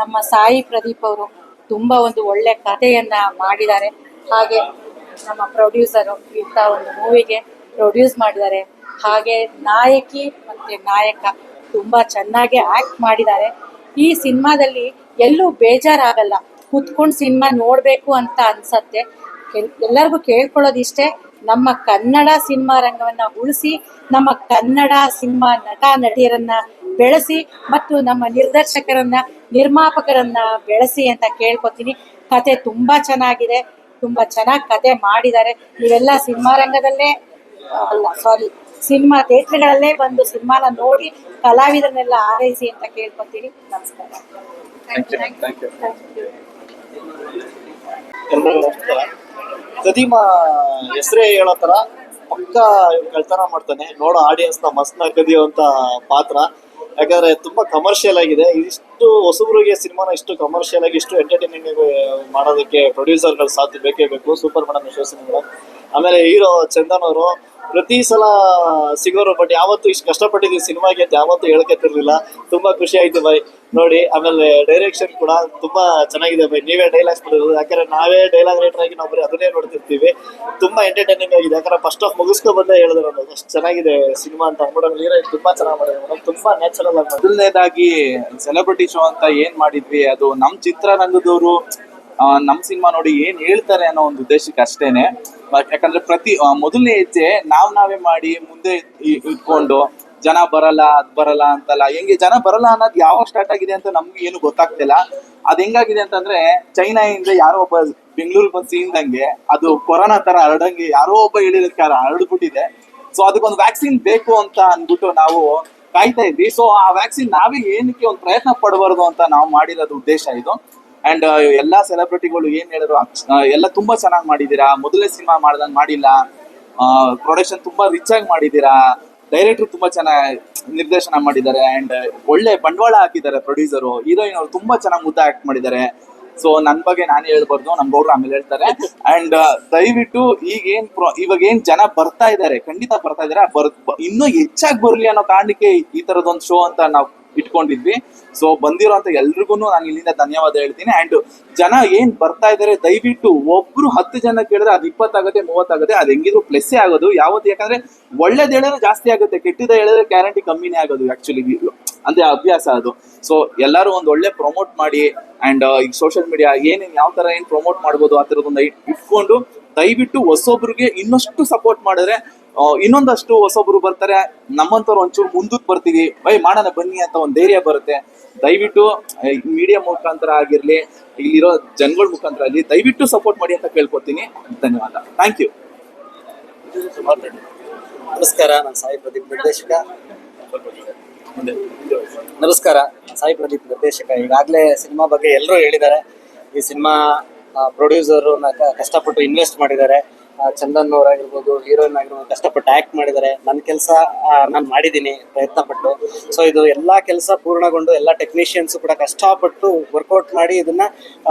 ನಮ್ಮ ಸಾಯಿ ಪ್ರದೀಪ್ ಅವರು ತುಂಬಾ ಒಂದು ಒಳ್ಳೆ ಕಥೆಯನ್ನ ಮಾಡಿದ್ದಾರೆ. ಹಾಗೆ ನಮ್ಮ ಪ್ರೊಡ್ಯೂಸರು ಇಂಥ ಒಂದು ಮೂವಿಗೆ ಪ್ರೊಡ್ಯೂಸ್ ಮಾಡಿದ್ದಾರೆ. ಹಾಗೆ ನಾಯಕಿ ಮತ್ತು ನಾಯಕ ತುಂಬ ಚೆನ್ನಾಗಿ ಆ್ಯಕ್ಟ್ ಮಾಡಿದ್ದಾರೆ. ಈ ಸಿನಿಮಾದಲ್ಲಿ ಎಲ್ಲೂ ಬೇಜಾರಾಗಲ್ಲ, ಕೂತ್ಕೊಂಡು ಸಿನಿಮಾ ನೋಡಬೇಕು ಅಂತ ಅನ್ಸತ್ತೆ. ಎಲ್ಲರಿಗೂ ಕೇಳ್ಕೊಳ್ಳೋದಿಷ್ಟೇ, ನಮ್ಮ ಕನ್ನಡ ಸಿನಿಮಾ ರಂಗವನ್ನು ಉಳಿಸಿ, ನಮ್ಮ ಕನ್ನಡ ಸಿನಿಮಾ ನಟ ನಟಿಯರನ್ನು ಬೆಳೆಸಿ ಮತ್ತು ನಮ್ಮ ನಿರ್ದೇಶಕರನ್ನ ನಿರ್ಮಾಪಕರನ್ನ ಬೆಳೆಸಿ ಅಂತ ಕೇಳ್ಕೊತೀನಿ. ಕತೆ ತುಂಬ ಚೆನ್ನಾಗಿದೆ, ತುಂಬ ಚೆನ್ನಾಗಿ ಕತೆ ಮಾಡಿದ್ದಾರೆ. ನೀವೆಲ್ಲ ಸಿನಿಮಾ ರಂಗದಲ್ಲೇ ಸಿನಿಮಾ ಥಿಯೇಟರ್ಗಳಲ್ಲೇ ಬಂದು ಸಿನಿಮಾನ ನೋಡಿ ಕಲಾವಿದರನ್ನೆಲ್ಲ ಆರೈಸಿ ಅಂತ ಕೇಳ್ಕೊತೀನಿ. ನಮಸ್ಕಾರ. ಕದೀಮಾ ಹೆಸರೇ ಹೇಳೋ ತರ ಪಕ್ಕ ಕಳ್ತನ ಮಾಡ್ತಾನೆ. ನೋಡೋ ಆಡಿಯನ್ಸ್ ನ ಮಸ್ತ್ನ ಕದಿಯುವಂತ ಪಾತ್ರ. ಯಾಕಂದ್ರೆ ತುಂಬಾ ಕಮರ್ಷಿಯಲ್ ಆಗಿದೆ. ಇಷ್ಟು ಹೊಸಬ್ರಿಗೆ ಸಿನಿಮಾನ ಇಷ್ಟು ಕಮರ್ಷಿಯಲ್ ಆಗಿ ಇಷ್ಟು ಎಂಟರ್ಟೈನಿಂಗ್ ಮಾಡೋದಕ್ಕೆ ಪ್ರೊಡ್ಯೂಸರ್ಗಳು ಸಾಥ್ ಬೇಕೇ ಬೇಕು. ಸೂಪರ್ ಮೇಡಮ್, ಯಶಸ್ವಿನಿ ಮೇಡಮ್, ಆಮೇಲೆ ಹೀರೋ ಚಂದನ್ ಅವರು ಪ್ರತಿ ಸಲ ಸಿಗೋರು. ಬಟ್ ಯಾವತ್ತು ಇಷ್ಟು ಕಷ್ಟಪಟ್ಟಿದ್ದೀವಿ ಸಿನಿಮಾಗೆ ಅಂತ ಯಾವತ್ತೂ ಹೇಳ್ಕೊತಿರ್ಲಿಲ್ಲ. ತುಂಬಾ ಖುಷಿ ಆಯ್ತು ಬೈ ನೋಡಿ. ಆಮೇಲೆ ಡೈರೆಕ್ಷನ್ ಕೂಡ ತುಂಬಾ ಚೆನ್ನಾಗಿದೆ ಬೈ. ನೀವೇ ಡೈಲಾಗ್ಸ್ ಮಾಡಿರೋದು, ಯಾಕಂದ್ರೆ ನಾವೇ ಡೈಲಾಗ್ ರೈಟರ್ ಆಗಿ ನಾವು ಬರೀ ಅದನ್ನೇ ನೋಡ್ತಿರ್ತೀವಿ. ತುಂಬಾ ಎಂಟರ್ಟೈನಿಂಗ್ ಆಗಿದೆ. ಯಾಕಂದ್ರೆ ಫಸ್ಟ್ ಆಫ್ ಮುಗಿಸ್ಕೊ ಬಂದೇ ಹೇಳಿದ್ರೆ ಅನ್ನೋದು ಅಷ್ಟು ಚೆನ್ನಾಗಿದೆ ಸಿನಿಮಾ ಅಂತ ಮೇಡಮ್. ಹೀರೋ ತುಂಬಾ ಚೆನ್ನಾಗಿ ಮಾಡಿದ್ರು ಮೇಡಮ್, ತುಂಬಾ ನ್ಯಾಚುರಲ್ ಆಗಿ. ಮೊದಲನೇದಾಗಿ ಸೆಲೆಬ್ರಿಟಿ ಶೋ ಅಂತ ಏನ್ ಮಾಡಿದ್ವಿ, ಅದು ನಮ್ ಚಿತ್ರರಂಗದವರು ನಮ್ ಸಿನಿಮಾ ನೋಡಿ ಏನ್ ಹೇಳ್ತಾರೆ ಅನ್ನೋ ಒಂದು ಉದ್ದೇಶಕ್ಕೆ ಅಷ್ಟೇನೆ. ಯಾಕಂದ್ರೆ ಮೊದಲನೇ ಹೆಜ್ಜೆ ನಾವೇ ಮಾಡಿ ಮುಂದೆ ಇಟ್ಕೊಂಡು ಜನ ಬರಲ್ಲ ಅದ್ ಬರಲ್ಲ ಅಂತಲ್ಲ, ಹೆಂಗೆ ಜನ ಬರಲ್ಲ ಅನ್ನೋದು ಯಾವಾಗ ಸ್ಟಾರ್ಟ್ ಆಗಿದೆ ಅಂತ ನಮ್ಗೆ ಏನು ಗೊತ್ತಾಗ್ತಿಲ್ಲ. ಅದ್ ಹೆಂಗಾಗಿದೆ ಅಂತಂದ್ರೆ ಚೈನಾದಿಂದ ಯಾರೋ ಒಬ್ಬ ಬೆಂಗಳೂರಿಗೆ ಬಂದು ಸೀನ್ದಂಗೆ ಅದು ಕೊರೋನಾ ತರ ಹರಡಂಗೆ ಯಾರೋ ಒಬ್ಬ ಹೇಳಿದಕ್ಕೆ ಹರಡ್ಬಿಟ್ಟಿದೆ. ಸೊ ಅದಕ್ಕೊಂದು ವ್ಯಾಕ್ಸಿನ್ ಬೇಕು ಅಂತ ಅಂದ್ಬಿಟ್ಟು ನಾವು ಕಾಯ್ತಾ ಇದ್ವಿ. ಸೊ ಆ ವ್ಯಾಕ್ಸಿನ್ ನಾವೇ ಏನಕ್ಕೆ ಒಂದು ಪ್ರಯತ್ನ ಪಡಬಾರ್ದು ಅಂತ ನಾವು ಮಾಡಿರೋದು ಉದ್ದೇಶ ಇದು. ಅಂಡ್ ಎಲ್ಲಾ ಸೆಲೆಬ್ರಿಟಿಗಳು ಏನ್ ಹೇಳಿದ್ರು ಎಲ್ಲ ತುಂಬಾ ಚೆನ್ನಾಗಿ ಮಾಡಿದೀರಾ. ಮೊದಲನೇ ಸಿನಿಮಾ ಮಾಡ್ದಂಗ್ ಮಾಡಿಲ್ಲ, ಪ್ರೊಡಕ್ಷನ್ ತುಂಬಾ ರಿಚ್ ಆಗಿ ಮಾಡಿದೀರಾ, ಡೈರೆಕ್ಟರ್ ತುಂಬಾ ಚೆನ್ನಾಗಿ ನಿರ್ದೇಶನ ಮಾಡಿದ್ದಾರೆ ಅಂಡ್ ಒಳ್ಳೆ ಬಂಡವಾಳ ಹಾಕಿದ್ದಾರೆ ಪ್ರೊಡ್ಯೂಸರು. ಹೀರೋಯಿನ್ ಅವರು ತುಂಬಾ ಚೆನ್ನಾಗಿ ಮುದ್ದ ಆಕ್ಟ್ ಮಾಡಿದ್ದಾರೆ. ಸೊ ನನ್ ಬಗ್ಗೆ ನಾನು ಹೇಳ್ಬಾರ್ದು, ನಮ್ ಗೌಡ್ರು ಆಮೇಲೆ ಹೇಳ್ತಾರೆ. ಅಂಡ್ ದಯವಿಟ್ಟು ಇವಾಗ ಏನ್ ಜನ ಬರ್ತಾ ಇದಾರೆ, ಖಂಡಿತ ಬರ್ತಾ ಇದಾರೆ, ಇನ್ನೂ ಹೆಚ್ಚಾಗಿ ಬರ್ಲಿ ಅನ್ನೋ ಕಾರಣಕ್ಕೆ ಈ ತರದೊಂದು ಶೋ ಅಂತ ನಾವು ಇಟ್ಕೊಂಡಿದ್ವಿ. ಸೊ ಬಂದಿರೋಂತ ಎಲ್ರಿಗೂ ನಾನು ಇಲ್ಲಿಂದ ಧನ್ಯವಾದ ಹೇಳ್ತೀನಿ. ಅಂಡ್ ಜನ ಏನ್ ಬರ್ತಾ ಇದಾರೆ, ದಯವಿಟ್ಟು ಒಬ್ರು 10 ಜನ ಕೇಳಿದ್ರೆ ಅದು 20 ಆಗುತ್ತೆ, 30 ಆಗುತ್ತೆ, ಅದು ಹೆಂಗಿದ್ರು ಪ್ಲಸ್ಸೇ ಆಗೋದು ಯಾವತ್ತು. ಯಾಕಂದ್ರೆ ಒಳ್ಳೇದ್ ಹೇಳಿದ್ರೆ ಜಾಸ್ತಿ ಆಗುತ್ತೆ, ಕೆಟ್ಟದ ಹೇಳಿದ್ರೆ ಗ್ಯಾರಂಟಿ ಕಮ್ಮಿನೇ ಆಗೋದು ಆಕ್ಚುಲಿ, ಅಂದ್ರೆ ಅಭ್ಯಾಸ ಅದು. ಸೊ ಎಲ್ಲರೂ ಒಂದ್ ಒಳ್ಳೆ ಪ್ರಮೋಟ್ ಮಾಡಿ ಅಂಡ್ ಈಗ ಸೋಷಿಯಲ್ ಮೀಡಿಯಾ ಏನೇನ್ ಯಾವ ತರ ಏನ್ ಪ್ರಮೋಟ್ ಮಾಡ್ಬೋದು ಆ ತರದೊಂದು ಇಟ್ಕೊಂಡು ದಯವಿಟ್ಟು ಹೊಸೊಬ್ರಿಗೆ ಇನ್ನಷ್ಟು ಸಪೋರ್ಟ್ ಮಾಡಿದ್ರೆ ಇನ್ನೊಂದಷ್ಟು ಹೊಸೊಬ್ರು ಬರ್ತಾರೆ. ನಮ್ಮಂತವ್ರು ಒಂಚೂರು ಮುಂದಕ್ಕೆ ಬರ್ತೀವಿ, ಮಾಡೋಣ ಬನ್ನಿ ಅಂತ ಒಂದು ಧೈರ್ಯ ಬರುತ್ತೆ. ದಯವಿಟ್ಟು ಮೀಡಿಯಾ ಮುಖಾಂತರ ಆಗಿರ್ಲಿ, ಇಲ್ಲಿರೋ ಜನಗಳ ಮುಖಾಂತರ ಆಗಲಿ, ದಯವಿಟ್ಟು ಸಪೋರ್ಟ್ ಮಾಡಿ ಅಂತ ಕೇಳ್ಕೊತೀನಿ. ಧನ್ಯವಾದ. Thank you. ನಮಸ್ಕಾರ, ನಾನು ಸಾಯಿ ಪ್ರದೀಪ್ ನಿರ್ದೇಶಕ. ನಮಸ್ಕಾರ, ಸಾಯಿ ಪ್ರದೀಪ್ ನಿರ್ದೇಶಕ. ಈಗಾಗಲೇ ಸಿನಿಮಾ ಬಗ್ಗೆ ಎಲ್ಲರೂ ಹೇಳಿದ್ದಾರೆ. ಈ ಸಿನಿಮಾ ಪ್ರೊಡ್ಯೂಸರು ಕಷ್ಟಪಟ್ಟು ಇನ್ವೆಸ್ಟ್ ಮಾಡಿದ್ದಾರೆ. ಚಂದನ್ ಅವರಾಗಿರ್ಬೋದು, ಹೀರೋಯಿನ್ ಆಗಿರ್ಬೋದು, ಕಷ್ಟಪಟ್ಟು ಆ್ಯಕ್ಟ್ ಮಾಡಿದ್ದಾರೆ. ನನ್ನ ಕೆಲಸ ನಾನು ಮಾಡಿದ್ದೀನಿ ಪ್ರಯತ್ನಪಟ್ಟು. ಸೊ ಇದು ಎಲ್ಲ ಕೆಲಸ ಪೂರ್ಣಗೊಂಡು ಎಲ್ಲ ಟೆಕ್ನಿಷಿಯನ್ಸು ಕೂಡ ಕಷ್ಟಪಟ್ಟು ವರ್ಕೌಟ್ ಮಾಡಿ ಇದನ್ನ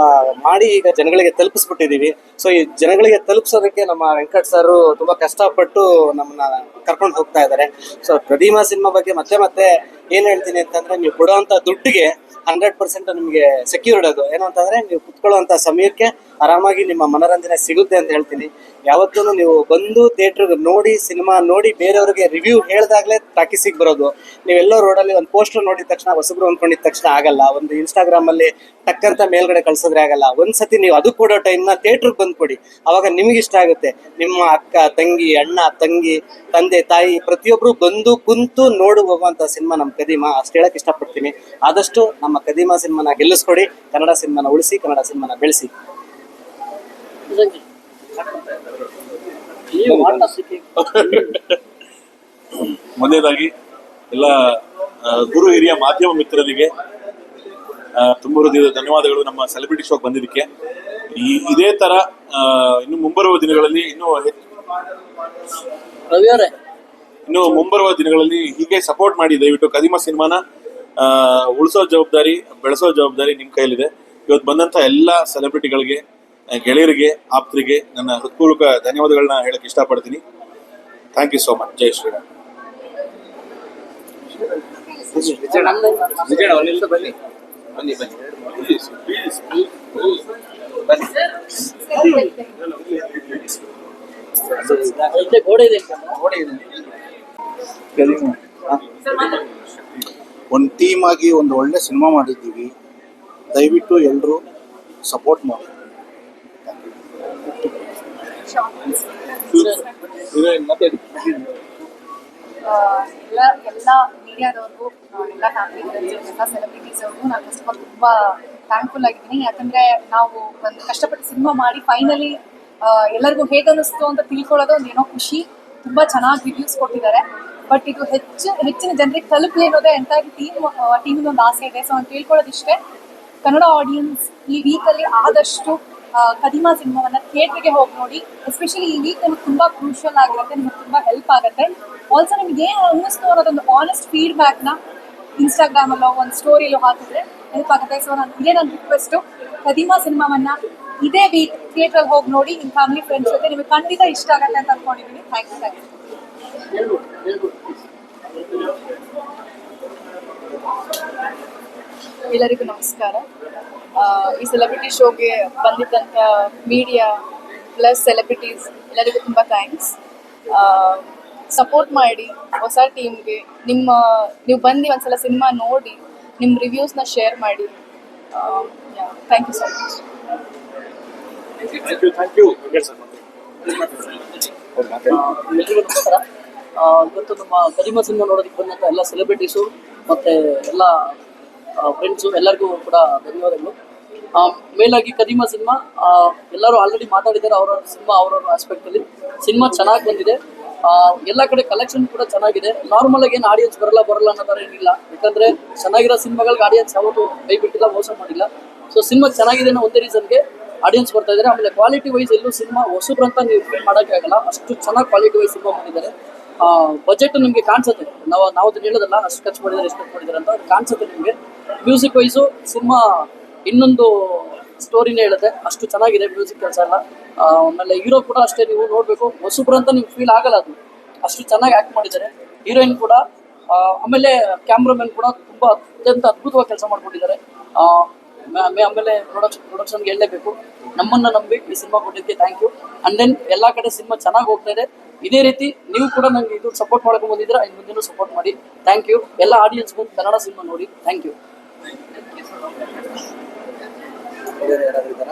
ಮಾಡಿ ಈಗ ಜನಗಳಿಗೆ ತಲುಪಿಸ್ಬಿಟ್ಟಿದ್ದೀವಿ. ಸೊ ಈ ಜನಗಳಿಗೆ ತಲುಪಿಸೋದಕ್ಕೆ ನಮ್ಮ ವೆಂಕಟ್ ಸರ್ ತುಂಬ ಕಷ್ಟಪಟ್ಟು ನಮ್ಮನ್ನ ಕರ್ಕೊಂಡು ಹೋಗ್ತಾ ಇದ್ದಾರೆ. ಸೊ ಪ್ರತಿಮಾ ಸಿನಿಮಾ ಬಗ್ಗೆ ಮತ್ತೆ ಏನು ಹೇಳ್ತೀನಿ ಅಂತಂದ್ರೆ, ನೀವು ಕೊಡುವಂಥ ದುಡ್ಡಿಗೆ 100% ನಿಮಗೆ ಸೆಕ್ಯೂರ್ಡ್. ಅದು ಏನು ಅಂತಂದ್ರೆ, ನೀವು ಕುತ್ಕೊಳ್ಳುವಂಥ ಸಮಯಕ್ಕೆ ಆರಾಮಾಗಿ ನಿಮ್ಮ ಮನೋರಂಜನೆ ಸಿಗುತ್ತೆ ಅಂತ ಹೇಳ್ತೀನಿ. ಯಾವತ್ತೂ ನೀವು ಬಂದು ಥಿಯೇಟ್ರಿಗೆ ನೋಡಿ, ಸಿನಿಮಾ ನೋಡಿ ಬೇರೆಯವ್ರಿಗೆ ರಿವ್ಯೂ ಹೇಳಿದಾಗಲೇ ಟಾಕೀಸಿಗೆ ಬರೋದು. ನೀವೆಲ್ಲೋ ರೋಡಲ್ಲಿ ಒಂದು ಪೋಸ್ಟರ್ ನೋಡಿದ ತಕ್ಷಣ, ಹೊಸಬ್ರು ಅಂದ್ಕೊಂಡಿದ ತಕ್ಷಣ ಆಗಲ್ಲ. ಒಂದು ಇನ್ಸ್ಟಾಗ್ರಾಮಲ್ಲಿ ಟಕ್ಕಂತ ಮೇಲ್ಗಡೆ ಕಳ್ಸಿದ್ರೆ ಆಗಲ್ಲ. ಒಂದ್ಸತಿ ನೀವು ಅದು ಕೊಡೋ ಟೈಮ್ನ ಥಿಯೇಟ್ರಿಗೆ ಬಂದು ಕೊಡಿ, ಅವಾಗ ನಿಮಗೆ ಇಷ್ಟ ಆಗುತ್ತೆ. ನಿಮ್ಮ ಅಕ್ಕ, ತಂಗಿ, ಅಣ್ಣ, ತಂಗಿ, ತಂದೆ, ತಾಯಿ ಪ್ರತಿಯೊಬ್ಬರು ಬಂದು ಕುಂತು ನೋಡಿ ಹೋಗುವಂಥ ಸಿನಿಮಾ ನಮ್ಮ ಕದೀಮಾ. ಅಷ್ಟು ಹೇಳಕ್ಕೆ ಇಷ್ಟಪಡ್ತೀನಿ. ಆದಷ್ಟು ನಮ್ಮ ಕದೀಮಾ ಸಿನಿಮಾನ ಗೆಲ್ಲಿಸ್ಕೊಡಿ, ಕನ್ನಡ ಸಿನಿಮಾನ ಉಳಿಸಿ, ಕನ್ನಡ ಸಿನಿಮಾನ ಬೆಳೆಸಿ. ಮೊದಲನೇದಾಗಿ ಎಲ್ಲ ಗುರು ಹಿರಿಯ ಮಾಧ್ಯಮ ಮಿತ್ರರಿಗೆ ತುಂಬ ಹೃದಯದ ಧನ್ಯವಾದಗಳು ನಮ್ಮ ಸೆಲೆಬ್ರಿಟಿ ಶೋಗೆ ಬಂದಿದ್ದಕ್ಕೆ. ಇದೇ ತರ ಇನ್ನು ಮುಂಬರುವ ದಿನಗಳಲ್ಲಿ ಹೀಗೆ ಸಪೋರ್ಟ್ ಮಾಡಿ. ದಯವಿಟ್ಟು ಕದೀಮಾ ಸಿನಿಮಾನ ಉಳಿಸೋ ಜವಾಬ್ದಾರಿ, ಬೆಳೆಸೋ ಜವಾಬ್ದಾರಿ ನಿಮ್ಮ ಕೈಯಲ್ಲಿದೆ. ಇವತ್ತು ಬಂದಂಥ ಎಲ್ಲ ಸೆಲೆಬ್ರಿಟಿಗಳಿಗೆ, ಗೆಳೆಯರಿಗೆ, ಆಪ್ತರಿಗೆ ನನ್ನ ಹೃತ್ಪೂರ್ವಕ ಧನ್ಯವಾದಗಳನ್ನ ಹೇಳಕ್ಕೆ ಇಷ್ಟಪಡ್ತೀನಿ. Thank you so much. ಜೈ ಶ್ರೀರಾಮ್. ಒಂದು ಟೀಮ್ ಆಗಿ ಒಂದು ಒಳ್ಳೆ ಸಿನಿಮಾ ಮಾಡಿದ್ದೀವಿ. ದಯವಿಟ್ಟು ಎಲ್ಲರೂ ಸಪೋರ್ಟ್ ಮಾಡಿ. ಎಲ್ಲ ಮೀಡಿಯಾದವ್ರಿಗೂ, ಎಲ್ಲ ಫ್ಯಾಮಿಲಿ ಫ್ರೆಂಡ್ಸ್, ಎಲ್ಲ ಸೆಲೆಬ್ರಿಟೀಸ್ ಅವ್ರಿಗೂ ನಾನು ಫಸ್ಟ್ ಆಫ್ ಆಲ್ ತುಂಬ ಥ್ಯಾಂಕ್ಫುಲ್ ಆಗಿದ್ದೀನಿ. ಯಾಕಂದರೆ ನಾವು ಒಂದು ಕಷ್ಟಪಟ್ಟು ಸಿನಿಮಾ ಮಾಡಿ ಫೈನಲಿ ಎಲ್ಲರಿಗೂ ಹೇಗೆ ಅನ್ನಿಸ್ತು ಅಂತ ತಿಳ್ಕೊಳ್ಳೋದು ಒಂದು ಏನೋ ಖುಷಿ. ತುಂಬ ಚೆನ್ನಾಗಿ ರಿವ್ಯೂಸ್ ಕೊಟ್ಟಿದ್ದಾರೆ. ಬಟ್ ಇದು ಹೆಚ್ಚಿನ ಜನರಿಗೆ ತಲುಪಲಿ ಅನ್ನೋದೇ ಎಂಟಾಗಿ ಟೀಮಿನ ಒಂದು ಆಸೆ ಇದೆ. ಸೊ ನಾನು ತಿಳ್ಕೊಳ್ಳೋದಿಷ್ಟೇ, ಕನ್ನಡ ಆಡಿಯನ್ಸ್ ಈ ವೀಕಲ್ಲಿ ಆದಷ್ಟು ಕದೀಮಾ ಸಿನಿಮಾವನ್ನು ಥಿಯೇಟ್ರಿಗೆ ಹೋಗಿ ನೋಡಿ. ಎಸ್ಪೆಷಲಿ ಈ ವೀಕ್ ನಮಗೆ ತುಂಬ ಕ್ರೂಷಿಯಲ್ ಆಗಿರುತ್ತೆ, ನಿಮಗೆ ತುಂಬ ಹೆಲ್ಪ್ ಆಗುತ್ತೆ. ಆಲ್ಸೋ ನಿಮ್ಗೆ ಏನು ಅನ್ನಿಸ್ತು ಅನ್ನೋದೊಂದು ಆನೆಸ್ಟ್ ಫೀಡ್ಬ್ಯಾಕ್ನ ಇನ್ಸ್ಟಾಗ್ರಾಮಲ್ಲೋ ಒಂದು ಸ್ಟೋರಿಯಲ್ಲೋ ಹಾಕಿದ್ರೆ ಹೆಲ್ಪ್ ಆಗುತ್ತೆ. ಸೊ ನನ್ನ ರಿಕ್ವೆಸ್ಟು, ಕದೀಮಾ ಸಿನಿಮಾವನ್ನು ಇದೇ ವೀಕ್ ಥಿಯೇಟ್ರಲ್ಲಿ ಹೋಗಿ ನೋಡಿ, ನಿಮ್ಮ ಫ್ಯಾಮಿಲಿ ಫ್ರೆಂಡ್ಸ್ ಜೊತೆ. ನಿಮಗೆ ಖಂಡಿತ ಇಷ್ಟ ಆಗುತ್ತೆ ಅಂತ ಅಂದ್ಕೊಂಡಿದ್ದೀನಿ. Thank you. ಎಲ್ಲರಿಗೂ ನಮಸ್ಕಾರ. ಈ ಸೆಲೆಬ್ರಿಟಿ ಶೋಗೆ ಬಂದಿದ್ದಂಥ ಮೀಡಿಯಾ ಪ್ಲಸ್ ಸೆಲೆಬ್ರಿಟೀಸ್ ಎಲ್ಲರಿಗೂ ತುಂಬ ಥ್ಯಾಂಕ್ಸ್. ಸಪೋರ್ಟ್ ಮಾಡಿ ಹೊಸ ಟೀಮ್ಗೆ. ನೀವು ಬಂದು ಒಂದ್ಸಲ ಸಿನಿಮಾ ನೋಡಿ ನಿಮ್ಮ ರಿವ್ಯೂಸ್ನ ಶೇರ್ ಮಾಡಿ. Thank you so much. ಇವತ್ತು ನಮ್ಮ ಕದೀಮಾ ಸಿನಿಮಾ ನೋಡೋದಕ್ಕೆ ಬಂದಂಥ ಎಲ್ಲ ಸೆಲೆಬ್ರಿಟೀಸು ಮತ್ತು ಎಲ್ಲ ಫ್ರೆಂಡ್ಸು ಎಲ್ಲರಿಗೂ ಕೂಡ ಧನ್ಯವಾದಗಳು. ಮೇಲಾಗಿ ಕದೀಮಾ ಸಿನಿಮಾ ಎಲ್ಲರೂ ಆಲ್ರೆಡಿ ಮಾತಾಡಿದ್ದಾರೆ ಅವ್ರವ್ರ ಸಿನಿಮಾ ಅವ್ರವ್ರ ಆಸ್ಪೆಕ್ಟಲ್ಲಿ. ಸಿನಿಮಾ ಚೆನ್ನಾಗಿ ಬಂದಿದೆ, ಎಲ್ಲ ಕಡೆ ಕಲೆಕ್ಷನ್ ಕೂಡ ಚೆನ್ನಾಗಿದೆ. ನಾರ್ಮಲಾಗಿ ಏನು ಆಡಿಯನ್ಸ್ ಬರಲ್ಲ ಅನ್ನೋ ಥರ ಏನಿಲ್ಲ. ಯಾಕಂದರೆ ಚೆನ್ನಾಗಿರೋ ಸಿನಿಮಾಗಳಿಗೆ ಆಡಿಯನ್ಸ್ ಯಾವತ್ತೂ ಕೈ ಬಿಟ್ಟಿಲ್ಲ, ಮೋಸ ಮಾಡಿಲ್ಲ. ಸೊ ಸಿನಿಮಾ ಚೆನ್ನಾಗಿದೆ ಅನ್ನೋ ಒಂದೇ ರೀಸನ್ಗೆ ಆಡಿಯನ್ಸ್ ಬರ್ತಾ ಇದ್ದಾರೆ. ಆಮೇಲೆ ಕ್ವಾಲಿಟಿ ವೈಸ್ ಎಲ್ಲೂ ಸಿನಿಮಾ ಹೊಸಬ್ರು ಅಂತ ನೀವು ಫೀಲ್ ಮಾಡೋಕ್ಕೆ ಆಗಲ್ಲ, ಅಷ್ಟು ಚೆನ್ನಾಗಿ ಕ್ವಾಲಿಟಿ ವೈಸ್ ಸಿನಿಮಾ ಬಂದಿದ್ದಾರೆ. ಬಜೆಟ್ ನಿಮಗೆ ಕಾಣಿಸುತ್ತೆ. ನಾವು ಅದನ್ನ ಹೇಳೋದಲ್ಲ, ಅಷ್ಟು ಖರ್ಚು ಮಾಡಿದ್ದಾರೆ ಎಷ್ಟು ಖರ್ಚು ಮಾಡಿದ್ದಾರೆ ಅಂತ ಅದು ಕಾಣಿಸುತ್ತೆ ನಿಮಗೆ. ಮ್ಯೂಸಿಕ್ ವೈಸು ಸಿನಿಮಾ ಇನ್ನೊಂದು ಸ್ಟೋರಿನೇ ಹೇಳುತ್ತೆ, ಅಷ್ಟು ಚೆನ್ನಾಗಿದೆ ಮ್ಯೂಸಿಕ್ ಕೆಲಸ ಎಲ್ಲ. ಆಮೇಲೆ ಹೀರೋ ಕೂಡ ಅಷ್ಟೇ, ನೀವು ನೋಡಬೇಕು, ಹೊಸಬ್ರು ಅಂತ ನಿಮ್ಗೆ ಫೀಲ್ ಆಗಲ್ಲ, ಅದು ಅಷ್ಟು ಚೆನ್ನಾಗಿ ಆ್ಯಕ್ಟ್ ಮಾಡಿದ್ದಾರೆ. ಹೀರೋಯಿನ್ ಕೂಡ, ಆಮೇಲೆ ಕ್ಯಾಮ್ರಾಮನ್ ಕೂಡ ತುಂಬ ಅತ್ಯಂತ ಅದ್ಭುತವಾಗಿ ಕೆಲಸ ಮಾಡಿಕೊಟ್ಟಿದ್ದಾರೆ. ಆಮೇಲೆ ಪ್ರೊಡಕ್ಷನ್ಗೆ ಹೇಳಲೇಬೇಕು, ನಮ್ಮನ್ನು ನಂಬಿ ಈ ಸಿನಿಮಾ ಕೊಟ್ಟಿದ್ದಕ್ಕೆ ಥ್ಯಾಂಕ್ ಯು. ಆ್ಯಂಡ್ ದೆನ್ ಎಲ್ಲ ಕಡೆ ಸಿನಿಮಾ ಚೆನ್ನಾಗಿ ಹೋಗ್ತಾ ಇದೆ. ಇದೇ ರೀತಿ ನೀವು ಕೂಡ ನನಗೆ ಇದು ಸಪೋರ್ಟ್ ಮಾಡ್ಕೊಂಡು ಬಂದಿದ್ದೀರಾ, ಇನ್ನು ಮುಂದೆನೂ ಸಪೋರ್ಟ್ ಮಾಡಿ. Thank you. ಎಲ್ಲ ಆಡಿಯನ್ಸ್ ಬಂದು ಕನ್ನಡ ಸಿನಿಮಾ ನೋಡಿ. Thank you.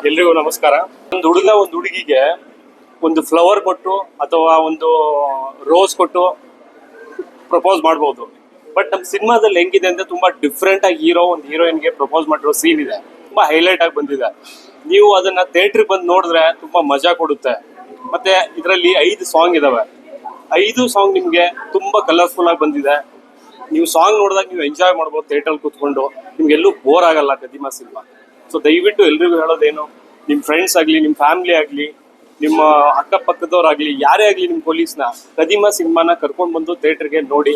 ಎಲ್ರಿಗೂ ನಮಸ್ಕಾರ. ಒಂದು ಹುಡುಗ ಒಂದು ಹುಡುಗಿಗೆ ಒಂದು ಫ್ಲವರ್ ಕೊಟ್ಟು ಅಥವಾ ಒಂದು ರೋಸ್ ಕೊಟ್ಟು ಪ್ರಪೋಸ್ ಮಾಡ್ಬೋದು. ಬಟ್ ನಮ್ಮ ಸಿನಿಮಾದಲ್ಲಿ ಹೆಂಗಿದೆ ಅಂದ್ರೆ ತುಂಬಾ ಡಿಫ್ರೆಂಟ್ ಆಗಿ ಒಂದು ಹೀರೋಯಿನ್ಗೆ ಪ್ರಪೋಸ್ ಮಾಡಿರೋ ಸೀನ್ ಇದೆ, ತುಂಬಾ ಹೈಲೈಟ್ ಆಗಿ ಬಂದಿದೆ. ನೀವು ಅದನ್ನ ಥಿಯೇಟ್ರಿಗೆ ಬಂದು ನೋಡಿದ್ರೆ ತುಂಬಾ ಮಜಾ ಕೊಡುತ್ತೆ. ಮತ್ತೆ ಇದರಲ್ಲಿ 5 ಸಾಂಗ್ ಇದಾವೆ. 5 ಸಾಂಗ್ ನಿಮ್ಗೆ ತುಂಬಾ ಕಲರ್ಫುಲ್ ಆಗಿ ಬಂದಿದೆ. ನೀವು ಸಾಂಗ್ ನೋಡಿದಾಗ ನೀವು ಎಂಜಾಯ್ ಮಾಡ್ಬೋದು ಥಿಯೇಟ್ರಲ್ಲಿ ಕೂತ್ಕೊಂಡು, ನಿಮ್ಗೆ ಎಲ್ಲೂ ಬೋರ್ ಆಗಲ್ಲ ಕದಿಮಾ ಸಿನಿಮಾ. ಸೊ ದಯವಿಟ್ಟು ಎಲ್ರಿಗೂ ಹೇಳೋದೇನು, ನಿಮ್ಮ ಫ್ರೆಂಡ್ಸ್ ಆಗಲಿ, ನಿಮ್ಮ ಫ್ಯಾಮಿಲಿ ಆಗಲಿ, ನಿಮ್ಮ ಅಕ್ಕಪಕ್ಕದವ್ರಾಗಲಿ, ಯಾರೇ ಆಗಲಿ, ನಿಮ್ಮ ಪೊಲೀಸ್ನ ಕದಿಮಾ ಸಿನಿಮಾನ ಕರ್ಕೊಂಡು ಬಂದು ಥಿಯೇಟ್ರಿಗೆ ನೋಡಿ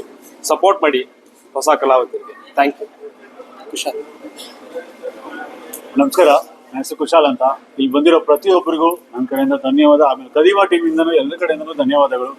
ಸಪೋರ್ಟ್ ಮಾಡಿ ಹೊಸ ಕಲಾವಿದರಿಗೆ. Thank you. ಕುಶಾಲ್. ನಮಸ್ಕಾರ, ನನ್ನ ಹೆಸರು ಕುಶಾಲ್ ಅಂತ. ಇಲ್ಲಿ ಬಂದಿರೋ ಪ್ರತಿಯೊಬ್ಬರಿಗೂ ನನ್ನ ಕಡೆಯಿಂದ ಧನ್ಯವಾದ. ಆಮೇಲೆ ಕದಿಮಾ ಟೀಮಿಂದನೂ ಎಲ್ಲ ಕಡೆಯಿಂದನೂ ಧನ್ಯವಾದಗಳು.